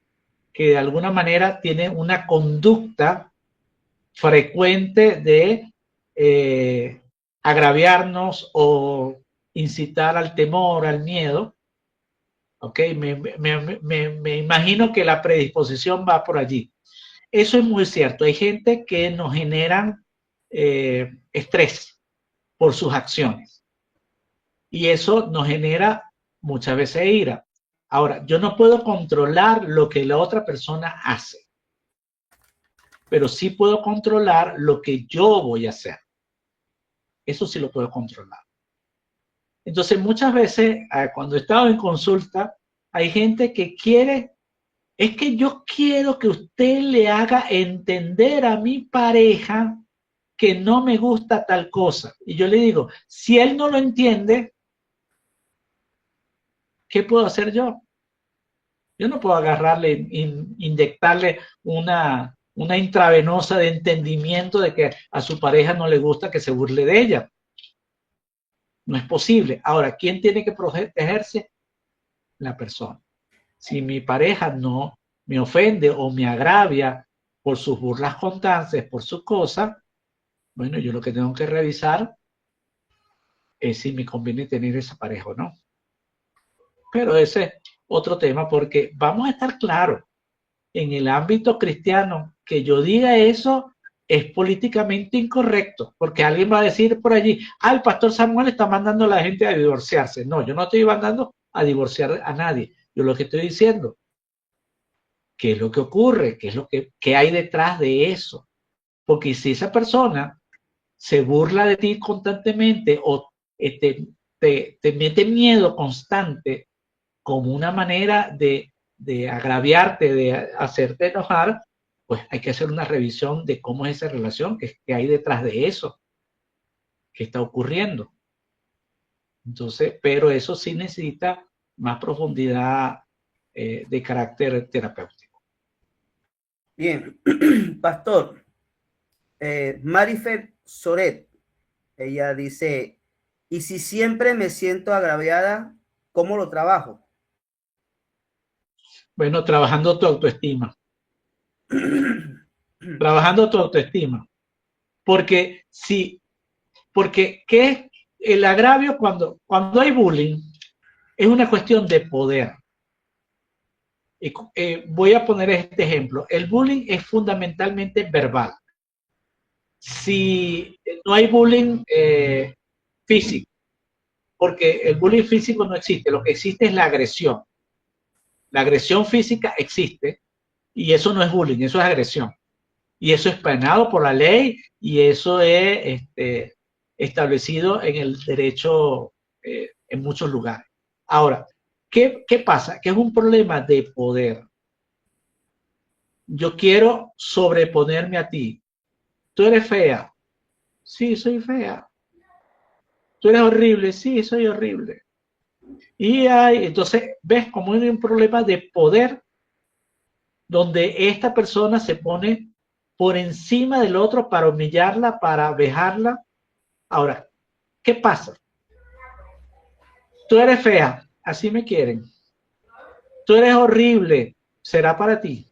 que de alguna manera tiene una conducta frecuente de agraviarnos o incitar al temor, al miedo. Ok, me imagino que la predisposición va por allí. Eso es muy cierto. Hay gente que nos generan estrés por sus acciones. Y eso nos genera muchas veces ira. Ahora, yo no puedo controlar lo que la otra persona hace, pero sí puedo controlar lo que yo voy a hacer. Eso sí lo puedo controlar. Entonces, muchas veces, cuando he estado en consulta, hay gente que quiere, es que yo quiero que usted le haga entender a mi pareja que no me gusta tal cosa. Y yo le digo, si él no lo entiende, ¿qué puedo hacer yo? Yo no puedo agarrarle, inyectarle una intravenosa de entendimiento de que a su pareja no le gusta que se burle de ella. No es posible. Ahora, ¿quién tiene que protegerse? La persona. Si mi pareja no me ofende o me agravia por sus burlas constantes, por sus cosas, bueno, yo lo que tengo que revisar es si me conviene tener esa pareja o no. Pero ese es otro tema, porque vamos a estar claros, en el ámbito cristiano, que yo diga eso es políticamente incorrecto, porque alguien va a decir por allí, el pastor Samuel está mandando a la gente a divorciarse. No, yo no estoy mandando a divorciar a nadie. Yo lo que estoy diciendo, ¿qué es lo que ocurre? ¿Qué es lo que hay detrás de eso? Porque si esa persona se burla de ti constantemente o te mete miedo constante como una manera de agraviarte, de hacerte enojar, pues hay que hacer una revisión de cómo es esa relación, que hay detrás de eso, que está ocurriendo. Entonces, pero eso sí necesita más profundidad de carácter terapéutico. Bien, pastor, Marifer Soret, ella dice, ¿y si siempre me siento agraviada, cómo lo trabajo? Bueno, trabajando tu autoestima. Trabajando tu autoestima. Porque ¿qué es el agravio cuando hay bullying? Es una cuestión de poder. Voy a poner este ejemplo. El bullying es fundamentalmente verbal. Si no hay bullying físico, porque el bullying físico no existe, lo que existe es la agresión. La agresión física existe y eso no es bullying, eso es agresión. Y eso es penado por la ley y eso es establecido en el derecho en muchos lugares. Ahora, ¿qué pasa? Que es un problema de poder. yo quiero sobreponerme a ti. Tú eres fea. Sí, soy fea. Tú eres horrible. Sí, soy horrible. Y entonces, ves como hay un problema de poder donde esta persona se pone por encima del otro para humillarla, para vejarla. Ahora, ¿qué pasa? Tú eres fea, así me quieren. Tú eres horrible, será para ti.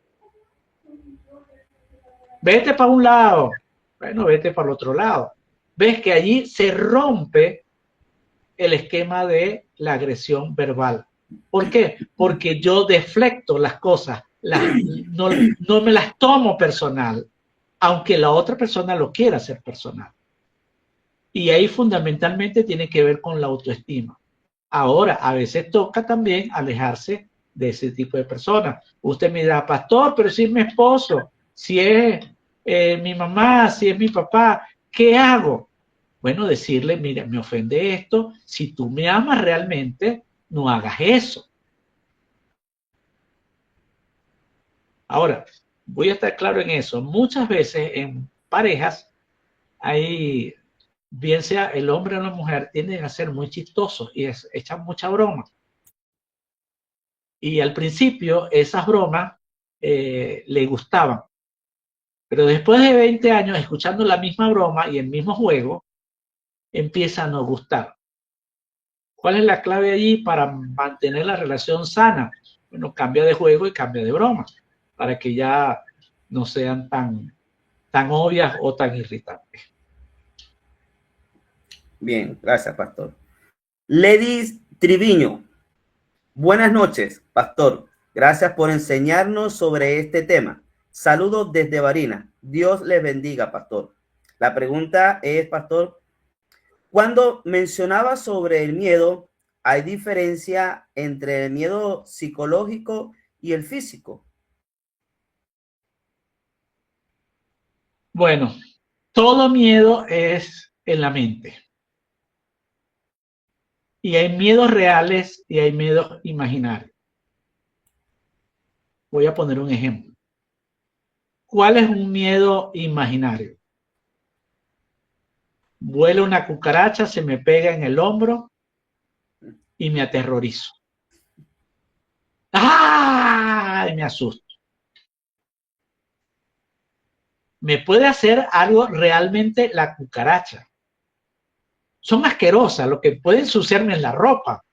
Vete para un lado, bueno, vete para el otro lado. Ves que allí se rompe el esquema de la agresión verbal. ¿Por qué? Porque yo deflecto las cosas, no me las tomo personal, aunque la otra persona lo quiera hacer personal. Y ahí fundamentalmente tiene que ver con la autoestima. Ahora, a veces toca también alejarse de ese tipo de personas. Usted me dirá, pastor, pero si es mi esposo, si es mi mamá, si es mi papá, ¿qué hago? Bueno, decirle, mira, me ofende esto, si tú me amas realmente, no hagas eso. Ahora, voy a estar claro en eso. Muchas veces en parejas hay, bien sea el hombre o la mujer, tienden a ser muy chistosos y echan mucha broma. Y al principio esas bromas le gustaban. Pero después de 20 años escuchando la misma broma y el mismo juego, empieza a no gustar. ¿Cuál es la clave allí para mantener la relación sana? Bueno, cambia de juego y cambia de broma, para que ya no sean tan obvias o tan irritantes. Bien, gracias, pastor. Ledis Triviño. Buenas noches, pastor. Gracias por enseñarnos sobre este tema. Saludos desde Barinas. Dios les bendiga, pastor. La pregunta es, pastor, cuando mencionaba sobre el miedo, ¿hay diferencia entre el miedo psicológico y el físico? Bueno, todo miedo es en la mente. Y hay miedos reales y hay miedos imaginarios. Voy a poner un ejemplo. ¿Cuál es un miedo imaginario? Vuela una cucaracha, se me pega en el hombro y me aterrorizo. ¡Ah! Y me asusto. Me puede hacer algo realmente la cucaracha. Son asquerosas, lo que puede ensuciarme es la ropa.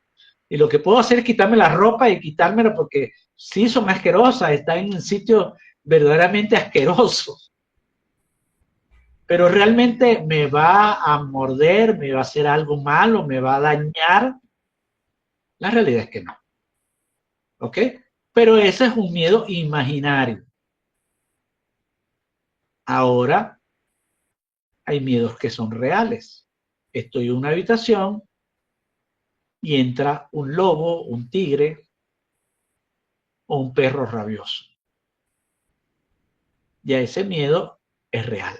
Y lo que puedo hacer es quitarme la ropa y quitármela porque sí son asquerosas, están en sitios verdaderamente asquerosos. Pero realmente me va a morder, me va a hacer algo malo, me va a dañar. La realidad es que no. ¿Ok? Pero ese es un miedo imaginario. Ahora hay miedos que son reales. Estoy en una habitación y entra un lobo, un tigre o un perro rabioso. Ya ese miedo es real.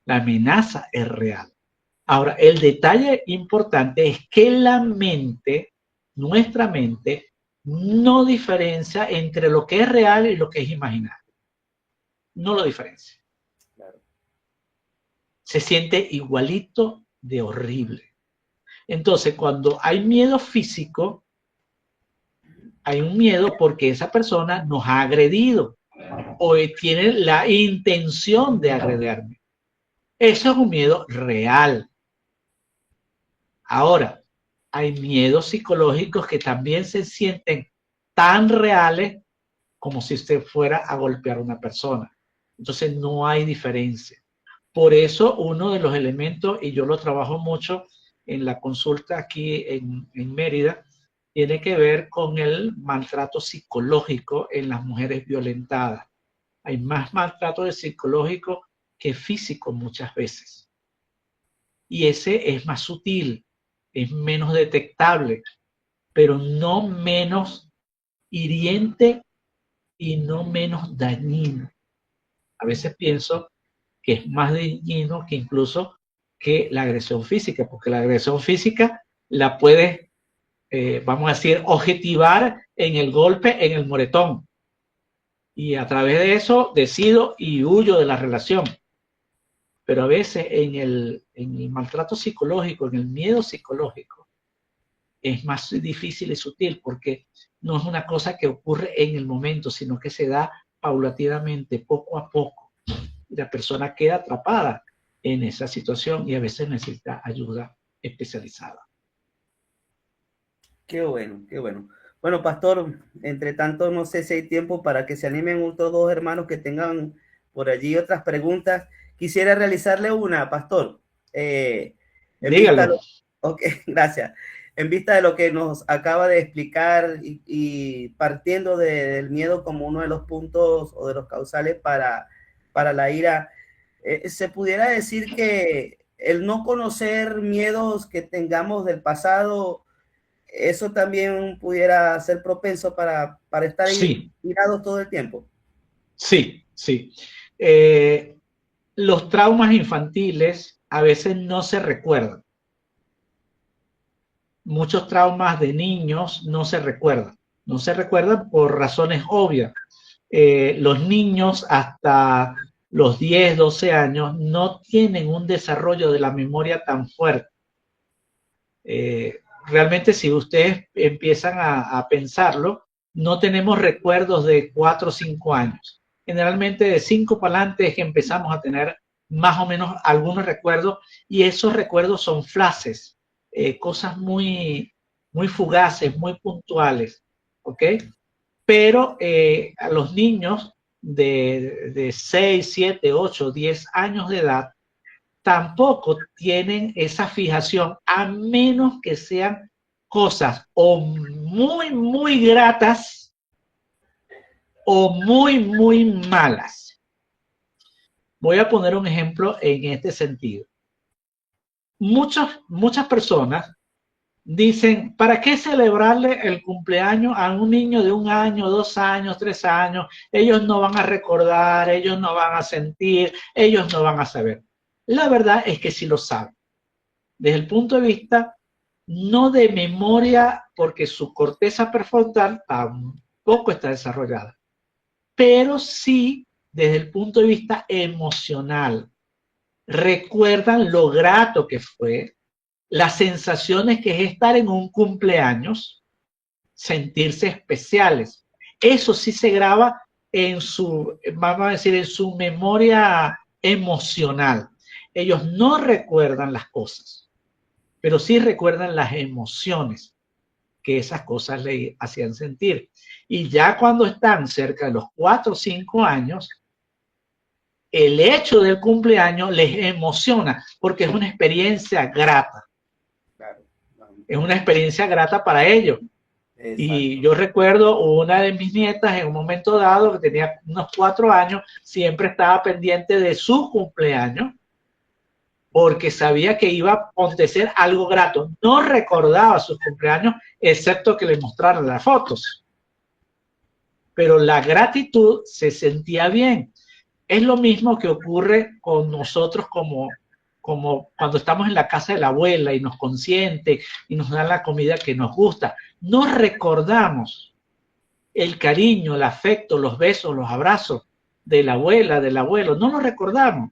La amenaza es real. Ahora, el detalle importante es que la mente, nuestra mente, no diferencia entre lo que es real y lo que es imaginario. No lo diferencia. Claro. Se siente igualito de horrible. Entonces, cuando hay miedo físico, hay un miedo porque esa persona nos ha agredido o tiene la intención de agredirme. Eso es un miedo real. Ahora, hay miedos psicológicos que también se sienten tan reales como si usted fuera a golpear a una persona. Entonces, no hay diferencia. Por eso, uno de los elementos, y yo lo trabajo mucho en la consulta aquí en Mérida, tiene que ver con el maltrato psicológico en las mujeres violentadas. Hay más maltrato psicológico que físico muchas veces. Y ese es más sutil, es menos detectable, pero no menos hiriente y no menos dañino. A veces pienso que es más dañino que incluso que la agresión física, porque la agresión física la puedes, vamos a decir, objetivar en el golpe, en el moretón. Y a través de eso decido y huyo de la relación. Pero a veces en el maltrato psicológico, en el miedo psicológico, es más difícil y sutil porque no es una cosa que ocurre en el momento, sino que se da paulatinamente, poco a poco. Y la persona queda atrapada en esa situación y a veces necesita ayuda especializada. Qué bueno, qué bueno. Bueno, pastor, entre tanto, no sé si hay tiempo para que se animen otros dos hermanos que tengan por allí otras preguntas. Quisiera realizarle una, pastor. Dígalo. Ok, gracias. En vista de lo que nos acaba de explicar y partiendo del miedo como uno de los puntos o de los causales para la ira, se pudiera decir que el no conocer miedos que tengamos del pasado, eso también pudiera ser propenso para estar Sí, irados todo el tiempo. sí, sí. Los traumas infantiles a veces no se recuerdan. Muchos traumas de niños no se recuerdan. No se recuerdan por razones obvias. Los niños hasta los 10, 12 años no tienen un desarrollo de la memoria tan fuerte. Realmente si ustedes empiezan a pensarlo, no tenemos recuerdos de 4 o 5 años. Generalmente de 5 para adelante es que empezamos a tener más o menos algunos recuerdos y esos recuerdos son flashes, cosas muy, muy fugaces, muy puntuales, ¿ok? Pero a los niños de 6, 7, 8, 10 años de edad tampoco tienen esa fijación, a menos que sean cosas o muy, muy gratas o muy, muy malas. Voy a poner un ejemplo en este sentido. Muchas personas dicen, ¿para qué celebrarle el cumpleaños a un niño de 1 año, 2 años, 3 años? Ellos no van a recordar, ellos no van a sentir, ellos no van a saber. La verdad es que sí lo saben. Desde el punto de vista no de memoria, porque su corteza prefrontal tampoco está desarrollada, pero sí desde el punto de vista emocional. Recuerdan lo grato que fue, las sensaciones que es estar en un cumpleaños, sentirse especiales. Eso sí se graba en su, vamos a decir, en su memoria emocional. Ellos no recuerdan las cosas, pero sí recuerdan las emociones que esas cosas le hacían sentir. Y ya cuando están cerca de los 4 o 5 años, el hecho del cumpleaños les emociona porque es una experiencia grata. Claro. Es una experiencia grata para ellos. Exacto. Y yo recuerdo una de mis nietas en un momento dado, que tenía unos 4 años, siempre estaba pendiente de su cumpleaños porque sabía que iba a acontecer algo grato. No recordaba sus cumpleaños, excepto que le mostraran las fotos. Pero la gratitud se sentía bien. Es lo mismo que ocurre con nosotros como cuando estamos en la casa de la abuela y nos consiente y nos dan la comida que nos gusta. No recordamos el cariño, el afecto, los besos, los abrazos de la abuela, del abuelo. No lo recordamos.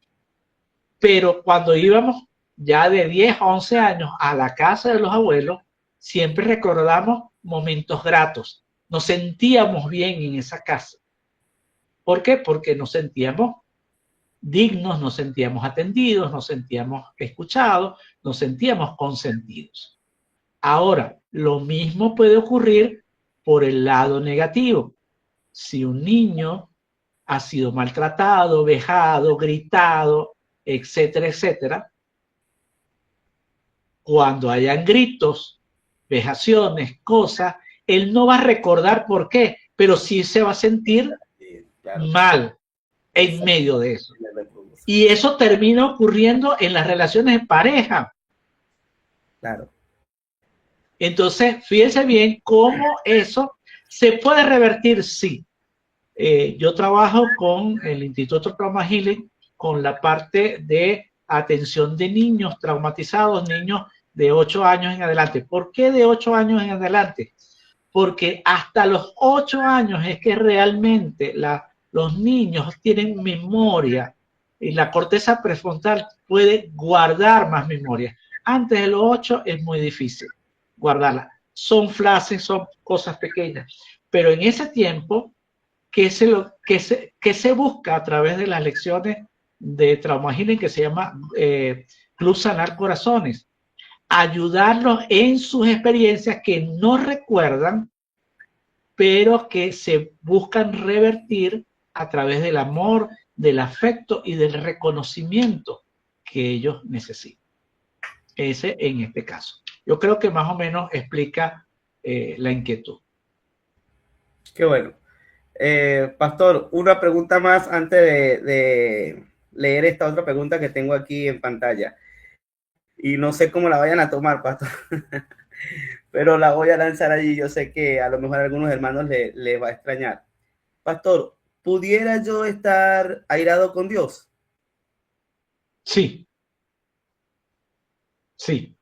Pero cuando íbamos ya de 10 a 11 años a la casa de los abuelos, siempre recordamos momentos gratos. Nos sentíamos bien en esa casa. ¿Por qué? Porque nos sentíamos dignos, nos sentíamos atendidos, nos sentíamos escuchados, nos sentíamos consentidos. Ahora, lo mismo puede ocurrir por el lado negativo. Si un niño ha sido maltratado, vejado, gritado, etcétera, etcétera, cuando hayan gritos, vejaciones, cosas, él no va a recordar por qué, pero sí se va a sentir mal en medio de eso. Y eso termina ocurriendo en las relaciones de pareja. Claro. Entonces, fíjense bien cómo eso se puede revertir, sí. Yo trabajo con el Instituto Trauma Healing, con la parte de atención de niños traumatizados, niños de 8 años en adelante. ¿Por qué de 8 años en adelante? Porque hasta los 8 años es que realmente Los niños tienen memoria y la corteza prefrontal puede guardar más memoria. Antes de los 8 es muy difícil guardarla. Son flashes, son cosas pequeñas. Pero en ese tiempo, ¿qué se busca a través de las lecciones de Trauma Healing que se llama Club Sanar Corazones? Ayudarlos en sus experiencias que no recuerdan, pero que se buscan revertir a través del amor, del afecto y del reconocimiento que ellos necesitan. Ese en este caso. Yo creo que más o menos explica la inquietud. Qué bueno. Pastor, una pregunta más antes de leer esta otra pregunta que tengo aquí en pantalla. Y no sé cómo la vayan a tomar, Pastor. Pero la voy a lanzar allí. Yo sé que a lo mejor a algunos hermanos les va a extrañar. Pastor, ¿pudiera yo estar airado con Dios? Sí. Sí.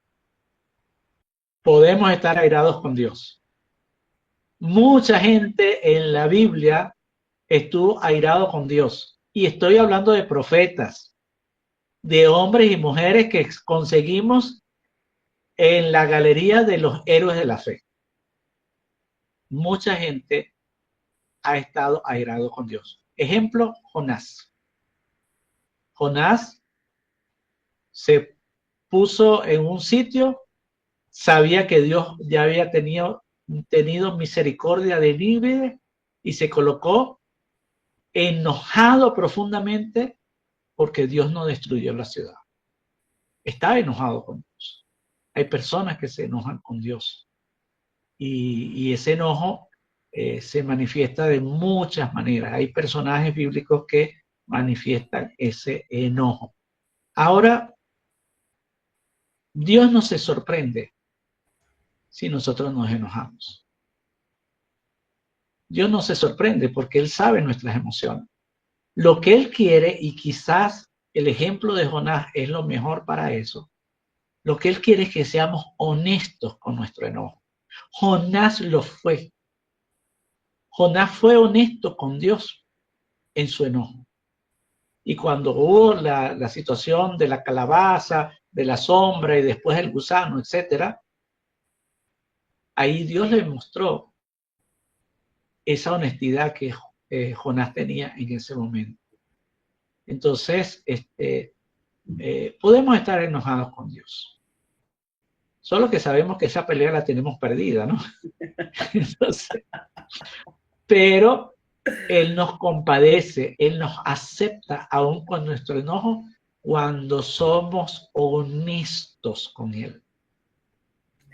Podemos estar airados con Dios. Mucha gente en la Biblia estuvo airado con Dios. Y estoy hablando de profetas, de hombres y mujeres que conseguimos en la galería de los héroes de la fe. Mucha gente ha estado airado con Dios. Ejemplo, Jonás. Jonás se puso en un sitio, sabía que Dios ya había tenido misericordia de Nínive y se colocó enojado profundamente porque Dios no destruyó la ciudad. Estaba enojado con Dios. Hay personas que se enojan con Dios y ese enojo se manifiesta de muchas maneras. Hay personajes bíblicos que manifiestan ese enojo. Ahora, Dios no se sorprende si nosotros nos enojamos. Dios no se sorprende porque Él sabe nuestras emociones. Lo que Él quiere, y quizás el ejemplo de Jonás es lo mejor para eso, lo que Él quiere es que seamos honestos con nuestro enojo. Jonás lo fue. Jonás fue honesto con Dios en su enojo. Y cuando hubo la situación de la calabaza, de la sombra y después el gusano, etcétera, ahí Dios le mostró esa honestidad que Jonás tenía en ese momento. Entonces, podemos estar enojados con Dios. Solo que sabemos que esa pelea la tenemos perdida, ¿no? Entonces, pero Él nos compadece, Él nos acepta aún con nuestro enojo cuando somos honestos con Él.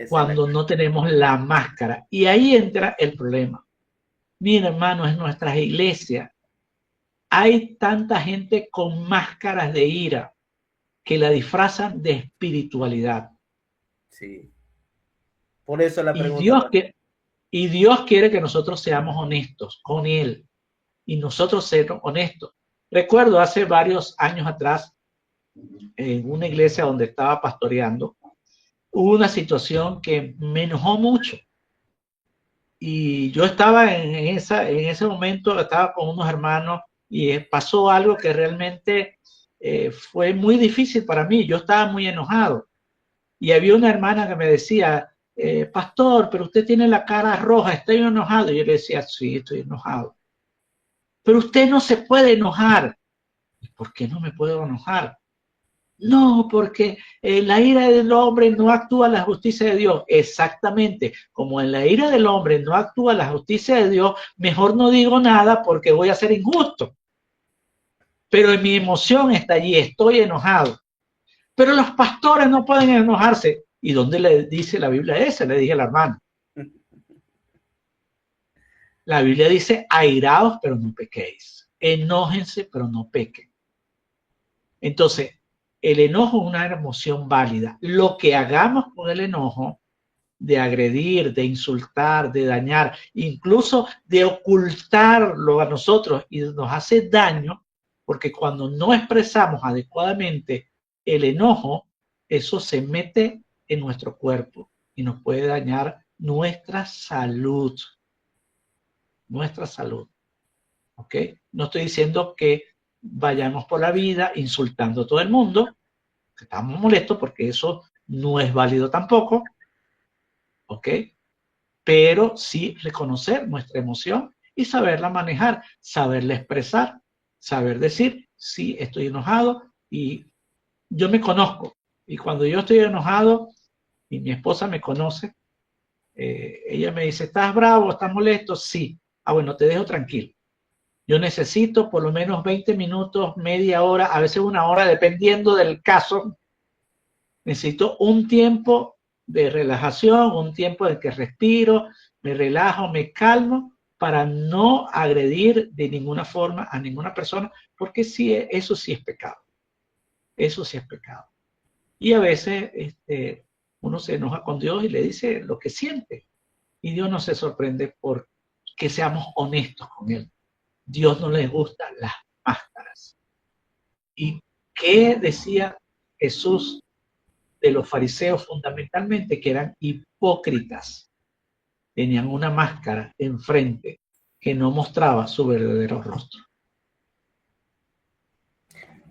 Cuando no tenemos la máscara. Y ahí entra el problema. Mira, hermano, en nuestras iglesias hay tanta gente con máscaras de ira que la disfrazan de espiritualidad. Sí. Por eso la pregunta. Y Dios quiere que nosotros seamos honestos con Él y nosotros ser honestos. Recuerdo hace varios años atrás, en una iglesia donde estaba pastoreando, hubo una situación que me enojó mucho. Y yo estaba en ese momento, estaba con unos hermanos y pasó algo que realmente fue muy difícil para mí. Yo estaba muy enojado. Y había una hermana que me decía, pastor, pero usted tiene la cara roja, ¿está enojado? Y yo le decía, sí, estoy enojado. Pero usted no se puede enojar. ¿Por qué no me puedo enojar? No, porque la ira del hombre no actúa la justicia de Dios. Exactamente, como en la ira del hombre no actúa la justicia de Dios, mejor no digo nada porque voy a ser injusto. Pero en mi emoción está allí, estoy enojado. Pero los pastores no pueden enojarse. ¿Y dónde le dice la Biblia esa? Le dije a la hermana. La Biblia dice, airaos, pero no pequéis. Enójense, pero no pequen. Entonces, el enojo es una emoción válida. Lo que hagamos con el enojo, de agredir, de insultar, de dañar, incluso de ocultarlo a nosotros y nos hace daño, porque cuando no expresamos adecuadamente el enojo, eso se mete en nuestro cuerpo y nos puede dañar nuestra salud. Nuestra salud. ¿ok? No estoy diciendo que vayamos por la vida insultando a todo el mundo, que estamos molestos porque eso no es válido tampoco, ¿ok? Pero sí reconocer nuestra emoción y saberla manejar, saberla expresar, saber decir, sí, estoy enojado y yo me conozco. Y cuando yo estoy enojado y mi esposa me conoce, ella me dice, ¿estás bravo? ¿Estás molesto? Sí. Ah, bueno, te dejo tranquilo. Yo necesito por lo menos 20 minutos, media hora, a veces una hora, dependiendo del caso. Necesito un tiempo de relajación, un tiempo en que respiro, me relajo, me calmo para no agredir de ninguna forma a ninguna persona, porque sí, eso sí es pecado. Eso sí es pecado. Y a veces uno se enoja con Dios y le dice lo que siente. Y Dios no se sorprende porque seamos honestos con Él. Dios no les gustan las máscaras. ¿Y qué decía Jesús de los fariseos fundamentalmente? Que eran hipócritas. Tenían una máscara enfrente que no mostraba su verdadero rostro.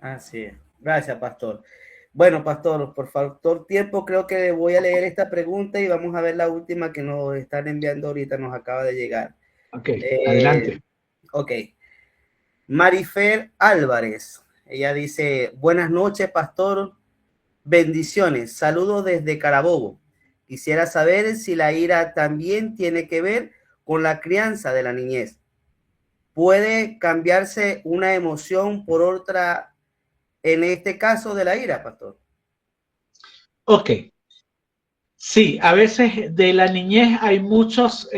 Así es. Gracias, pastor. Bueno, pastor, por factor tiempo, creo que voy a leer esta pregunta y vamos a ver la última que nos están enviando ahorita, nos acaba de llegar. Ok, adelante. Ok. Marifer Álvarez, ella dice, buenas noches, pastor, bendiciones, saludos desde Carabobo. Quisiera saber si la ira también tiene que ver con la crianza de la niñez. ¿Puede cambiarse una emoción por otra en este caso de la ira, pastor? Ok. Sí, a veces de la niñez hay muchos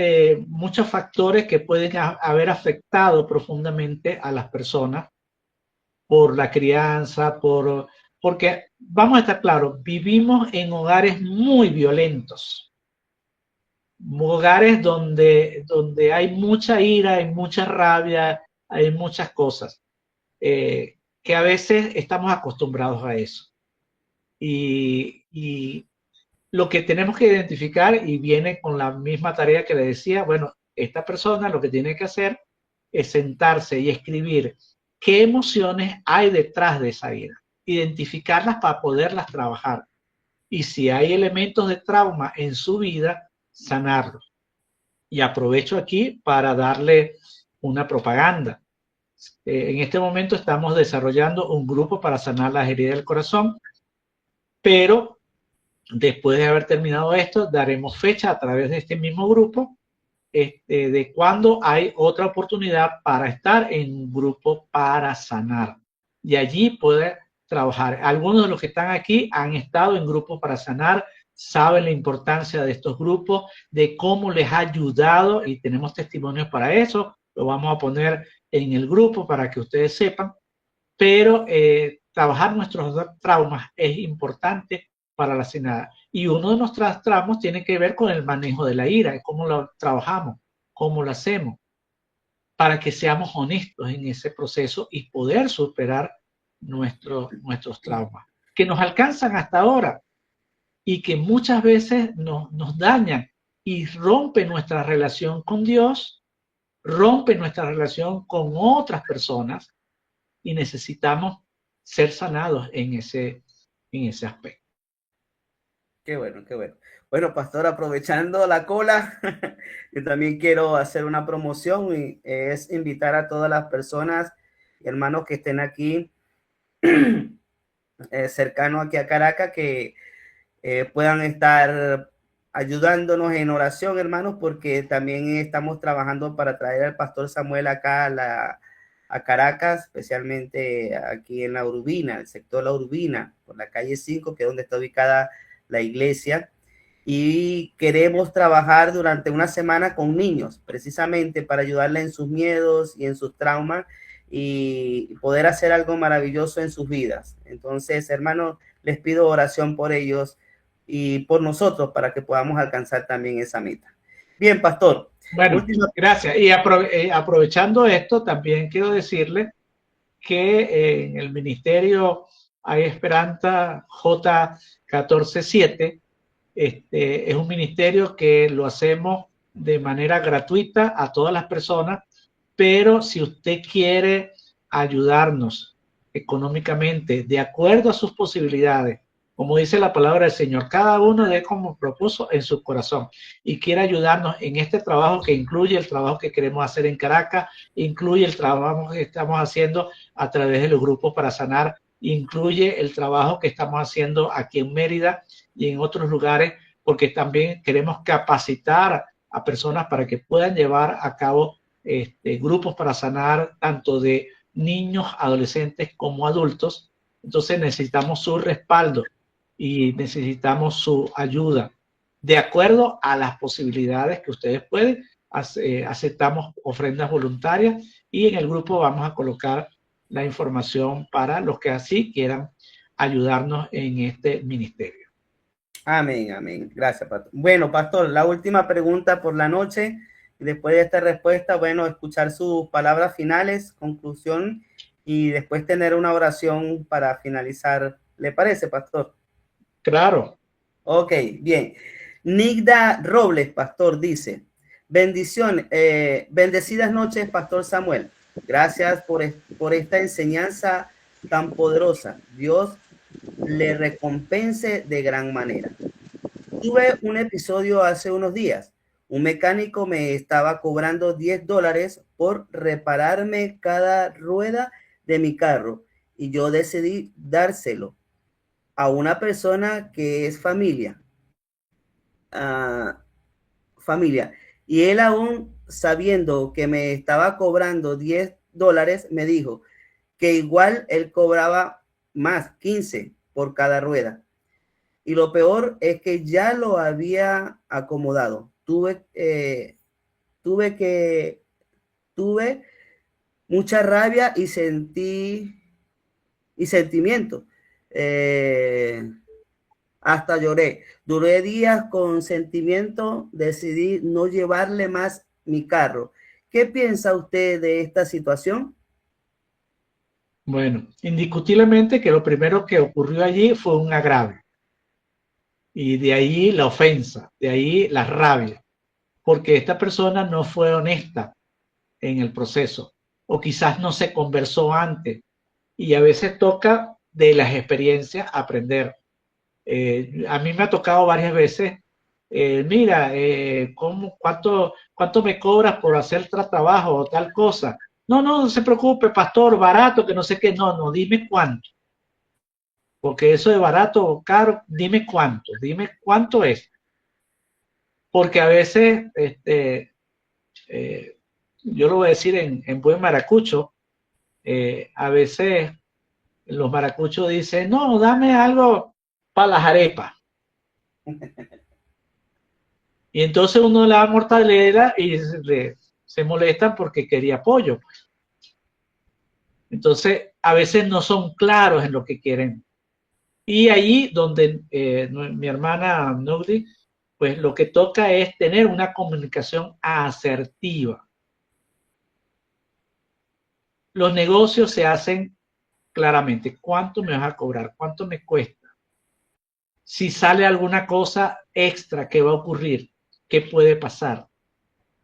factores que pueden haber afectado profundamente a las personas por la crianza, porque vamos a estar claros, vivimos en hogares muy violentos, hogares donde hay mucha ira, hay mucha rabia, hay muchas cosas, que a veces estamos acostumbrados a eso. Y lo que tenemos que identificar, y viene con la misma tarea que le decía, bueno, esta persona lo que tiene que hacer es sentarse y escribir qué emociones hay detrás de esa ira, identificarlas para poderlas trabajar. Y si hay elementos de trauma en su vida, sanarlos. Y aprovecho aquí para darle una propaganda. En este momento estamos desarrollando un grupo para sanar las heridas del corazón, pero después de haber terminado esto, daremos fecha a través de este mismo grupo de cuando hay otra oportunidad para estar en un grupo para sanar. Y allí poder trabajar. Algunos de los que están aquí han estado en grupos para sanar, saben la importancia de estos grupos, de cómo les ha ayudado y tenemos testimonios para eso. Lo vamos a poner en el grupo para que ustedes sepan. Pero trabajar nuestros traumas es importante para la sanidad. Y uno de nuestros traumas tiene que ver con el manejo de la ira, cómo lo trabajamos, cómo lo hacemos, para que seamos honestos en ese proceso y poder superar nuestros traumas, que nos alcanzan hasta ahora y que muchas veces nos dañan y rompen nuestra relación con Dios, rompen nuestra relación con otras personas y necesitamos ser sanados en ese aspecto. Qué bueno, qué bueno. Bueno, pastor, aprovechando la cola, yo también quiero hacer una promoción y es invitar a todas las personas y hermanos que estén aquí cercano aquí a Caracas que puedan estar ayudándonos en oración, hermanos, porque también estamos trabajando para traer al pastor Samuel acá a Caracas, especialmente aquí en La Urbina, el sector La Urbina, por la calle 5, que es donde está ubicada la iglesia. Y queremos trabajar durante una semana con niños, precisamente para ayudarles en sus miedos y en sus traumas y poder hacer algo maravilloso en sus vidas. Entonces, hermanos, les pido oración por ellos y por nosotros para que podamos alcanzar también esa meta. Bien, pastor. Bueno, gracias. Y aprovechando esto, también quiero decirle que en el Ministerio Hay Esperanza J147 es un ministerio que lo hacemos de manera gratuita a todas las personas pero si usted quiere ayudarnos económicamente de acuerdo a sus posibilidades, como dice la palabra del Señor, cada uno dé como propuso en su corazón y quiere ayudarnos en este trabajo que incluye el trabajo que queremos hacer en Caracas, incluye el trabajo que estamos haciendo a través de los grupos para sanar, incluye el trabajo que estamos haciendo aquí en Mérida y en otros lugares, porque también queremos capacitar a personas para que puedan llevar a cabo grupos para sanar tanto de niños, adolescentes como adultos. Entonces necesitamos su respaldo y necesitamos su ayuda. De acuerdo a las posibilidades que ustedes pueden, aceptamos ofrendas voluntarias y en el grupo vamos a colocar la información para los que así quieran ayudarnos en este ministerio. Amén, amén. Gracias, pastor. Bueno, pastor, la última pregunta por la noche. Después de esta respuesta, bueno, escuchar sus palabras finales, conclusión, y después tener una oración para finalizar. ¿Le parece, pastor? Claro. Ok, bien. Nigda Robles, pastor, dice: bendiciones, bendecidas noches, pastor Samuel. Gracias por esta enseñanza tan poderosa. Dios le recompense de gran manera. Tuve un episodio hace unos días. Un mecánico me estaba cobrando $10 por repararme cada rueda de mi carro y yo decidí dárselo a una persona que es familia. Familia. Y él, aún sabiendo que me estaba cobrando $10, me dijo que igual él cobraba más, 15 por cada rueda. Y lo peor es que ya lo había acomodado. Tuve mucha rabia y sentimiento. Hasta lloré. Duré días con sentimiento. Decidí no llevarle más mi carro. ¿Qué piensa usted de esta situación? Bueno, indiscutiblemente que lo primero que ocurrió allí fue un agravio. Y de ahí la ofensa, de ahí la rabia, porque esta persona no fue honesta en el proceso, o quizás no se conversó antes, y a veces toca de las experiencias aprender. A mí me ha tocado varias veces, mira, ¿cuánto me cobras por hacer trabajo o tal cosa? No, no se preocupe, pastor, barato, que no sé qué, no, dime cuánto. Porque eso de barato o caro, dime cuánto es. Porque a veces, yo lo voy a decir en buen maracucho, a veces los maracuchos dicen, no, dame algo para las arepas. Y entonces uno le da mortadela y se molestan porque quería pollo. Entonces, a veces no son claros en lo que quieren. Y allí donde mi hermana Nugdi, pues lo que toca es tener una comunicación asertiva. Los negocios se hacen claramente. ¿Cuánto me vas a cobrar? ¿Cuánto me cuesta? Si sale alguna cosa extra que va a ocurrir, ¿qué puede pasar?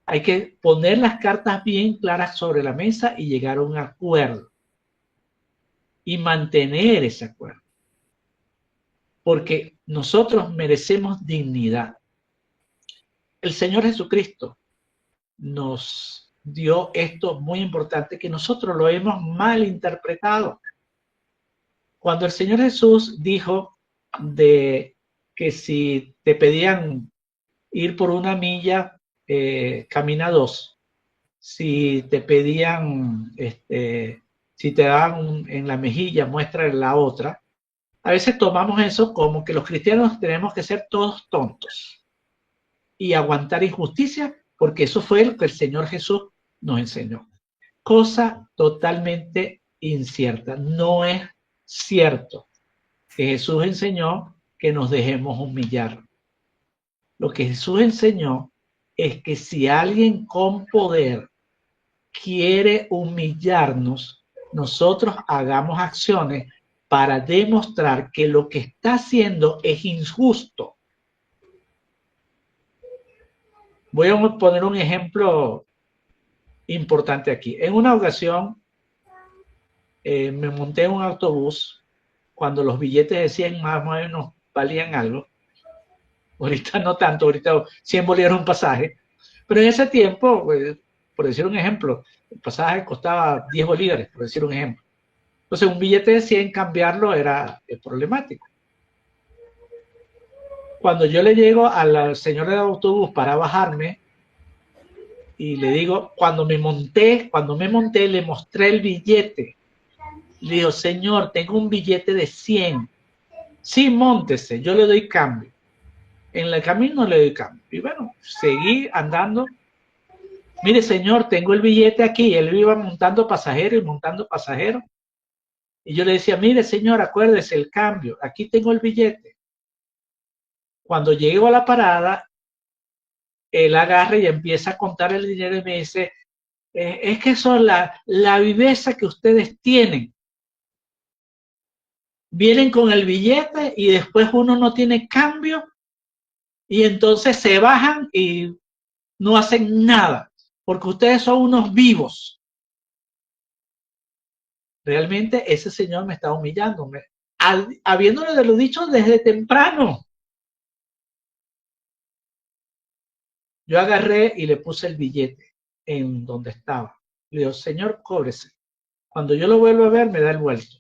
Hay que poner las cartas bien claras sobre la mesa y llegar a un acuerdo. Y mantener ese acuerdo. Porque nosotros merecemos dignidad. El Señor Jesucristo nos dio esto muy importante que nosotros lo hemos mal interpretado. Cuando el Señor Jesús dijo de que si te pedían ir por una milla, camina 2. Si te pedían, si te daban en la mejilla, muestra la otra. A veces tomamos eso como que los cristianos tenemos que ser todos tontos y aguantar injusticia, porque eso fue lo que el Señor Jesús nos enseñó. Cosa totalmente incierta. No es cierto que Jesús enseñó que nos dejemos humillar. Lo que Jesús enseñó es que si alguien con poder quiere humillarnos, nosotros hagamos acciones para demostrar que lo que está haciendo es injusto. Voy a poner un ejemplo importante aquí. En una ocasión me monté en un autobús cuando los billetes de 100 más o menos valían algo. Ahorita no tanto, ahorita 100 bolívares un pasaje. Pero en ese tiempo, pues, por decir un ejemplo, el pasaje costaba 10 bolívares, por decir un ejemplo. Entonces, un billete de 100 cambiarlo era problemático. Cuando yo le llego al señor del autobús para bajarme y le digo, cuando me monté, le mostré el billete. Le digo, señor, tengo un billete de 100. Sí, móntese, yo le doy cambio. En el camino le doy cambio. Y bueno, seguí andando. Mire, señor, tengo el billete aquí. Él iba montando pasajeros y montando pasajeros. Y yo le decía, mire, señor, acuérdese el cambio. Aquí tengo el billete. Cuando llego a la parada, él agarra y empieza a contar el dinero y me dice, es que son la viveza que ustedes tienen. Vienen con el billete y después uno no tiene cambio y entonces se bajan y no hacen nada, porque ustedes son unos vivos. Realmente ese señor me está humillando, habiéndole de lo dicho desde temprano. Yo agarré y le puse el billete en donde estaba. Le digo, señor, cóbrese. Cuando yo lo vuelvo a ver, me da el vuelto.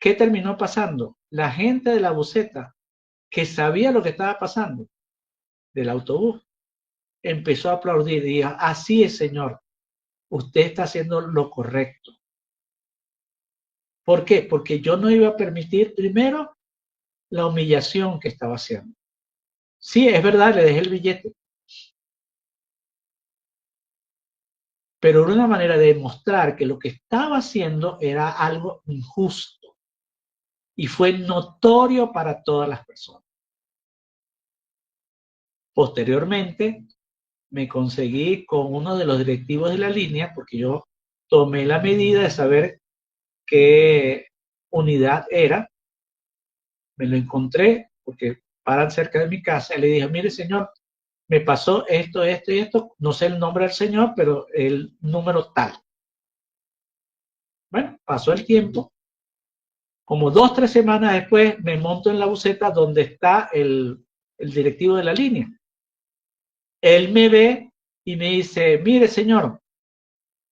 ¿Qué terminó pasando? La gente de la buseta, que sabía lo que estaba pasando, del autobús, empezó a aplaudir y dijo, así es, señor, usted está haciendo lo correcto. ¿Por qué? Porque yo no iba a permitir, primero, la humillación que estaba haciendo. Sí, es verdad, le dejé el billete. Pero era una manera de demostrar que lo que estaba haciendo era algo injusto. Y fue notorio para todas las personas. Posteriormente, me conseguí con uno de los directivos de la línea, porque yo tomé la medida de saber qué unidad era. Me lo encontré, porque paran cerca de mi casa, y le dije, mire señor, me pasó esto, esto y esto, no sé el nombre del señor, pero el número tal. Bueno, pasó el tiempo. Como 2, 3 semanas después me monto en la buseta donde está el directivo de la línea. Él me ve y me dice, mire señor,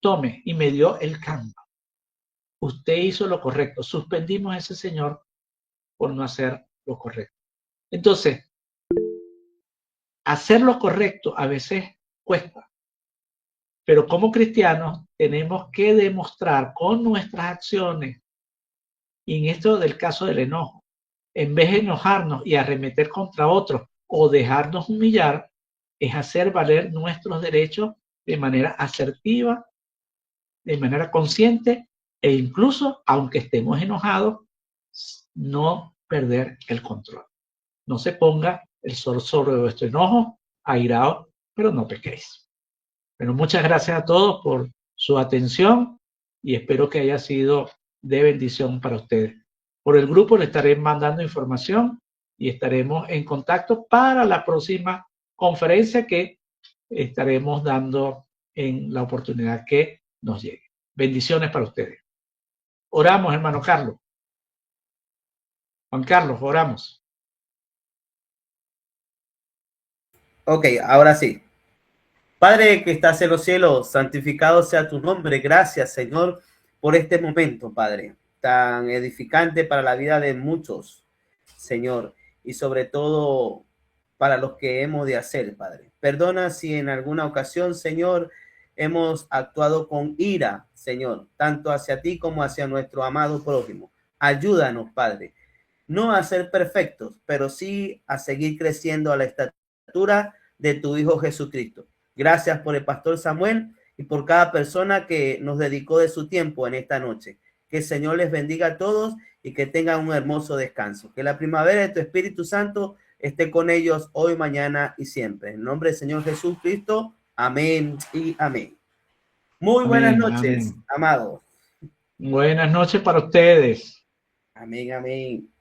tome, y me dio el cambio. Usted hizo lo correcto. Suspendimos a ese señor por no hacer lo correcto. Entonces, hacer lo correcto a veces cuesta, pero como cristianos tenemos que demostrar con nuestras acciones, y en esto del caso del enojo, en vez de enojarnos y arremeter contra otros o dejarnos humillar, es hacer valer nuestros derechos de manera asertiva, de manera consciente e incluso, aunque estemos enojados, no perder el control. No se ponga el sol sobre vuestro enojo, airado, pero no pequéis. Bueno, muchas gracias a todos por su atención y espero que haya sido de bendición para ustedes. Por el grupo le estaré mandando información y estaremos en contacto para la próxima conferencia que estaremos dando en la oportunidad que nos llegue. Bendiciones para ustedes. Oramos, hermano Carlos. Juan Carlos, oramos. Ok, ahora sí. Padre que estás en los cielos, santificado sea tu nombre. Gracias, Señor, por este momento, Padre, tan edificante para la vida de muchos, Señor, y sobre todo para los que hemos de hacer, Padre. Perdona si en alguna ocasión, Señor, hemos actuado con ira, Señor, tanto hacia ti como hacia nuestro amado prójimo. Ayúdanos, Padre, no a ser perfectos, pero sí a seguir creciendo a la estatura de tu Hijo Jesucristo. Gracias por el pastor Samuel y por cada persona que nos dedicó de su tiempo en esta noche. Que el Señor les bendiga a todos y que tengan un hermoso descanso. Que la primavera de tu Espíritu Santo esté con ellos hoy, mañana y siempre. En nombre del Señor Jesucristo. Amén y amén. Muy buenas noches, amados. Buenas noches para ustedes. Amén, amén.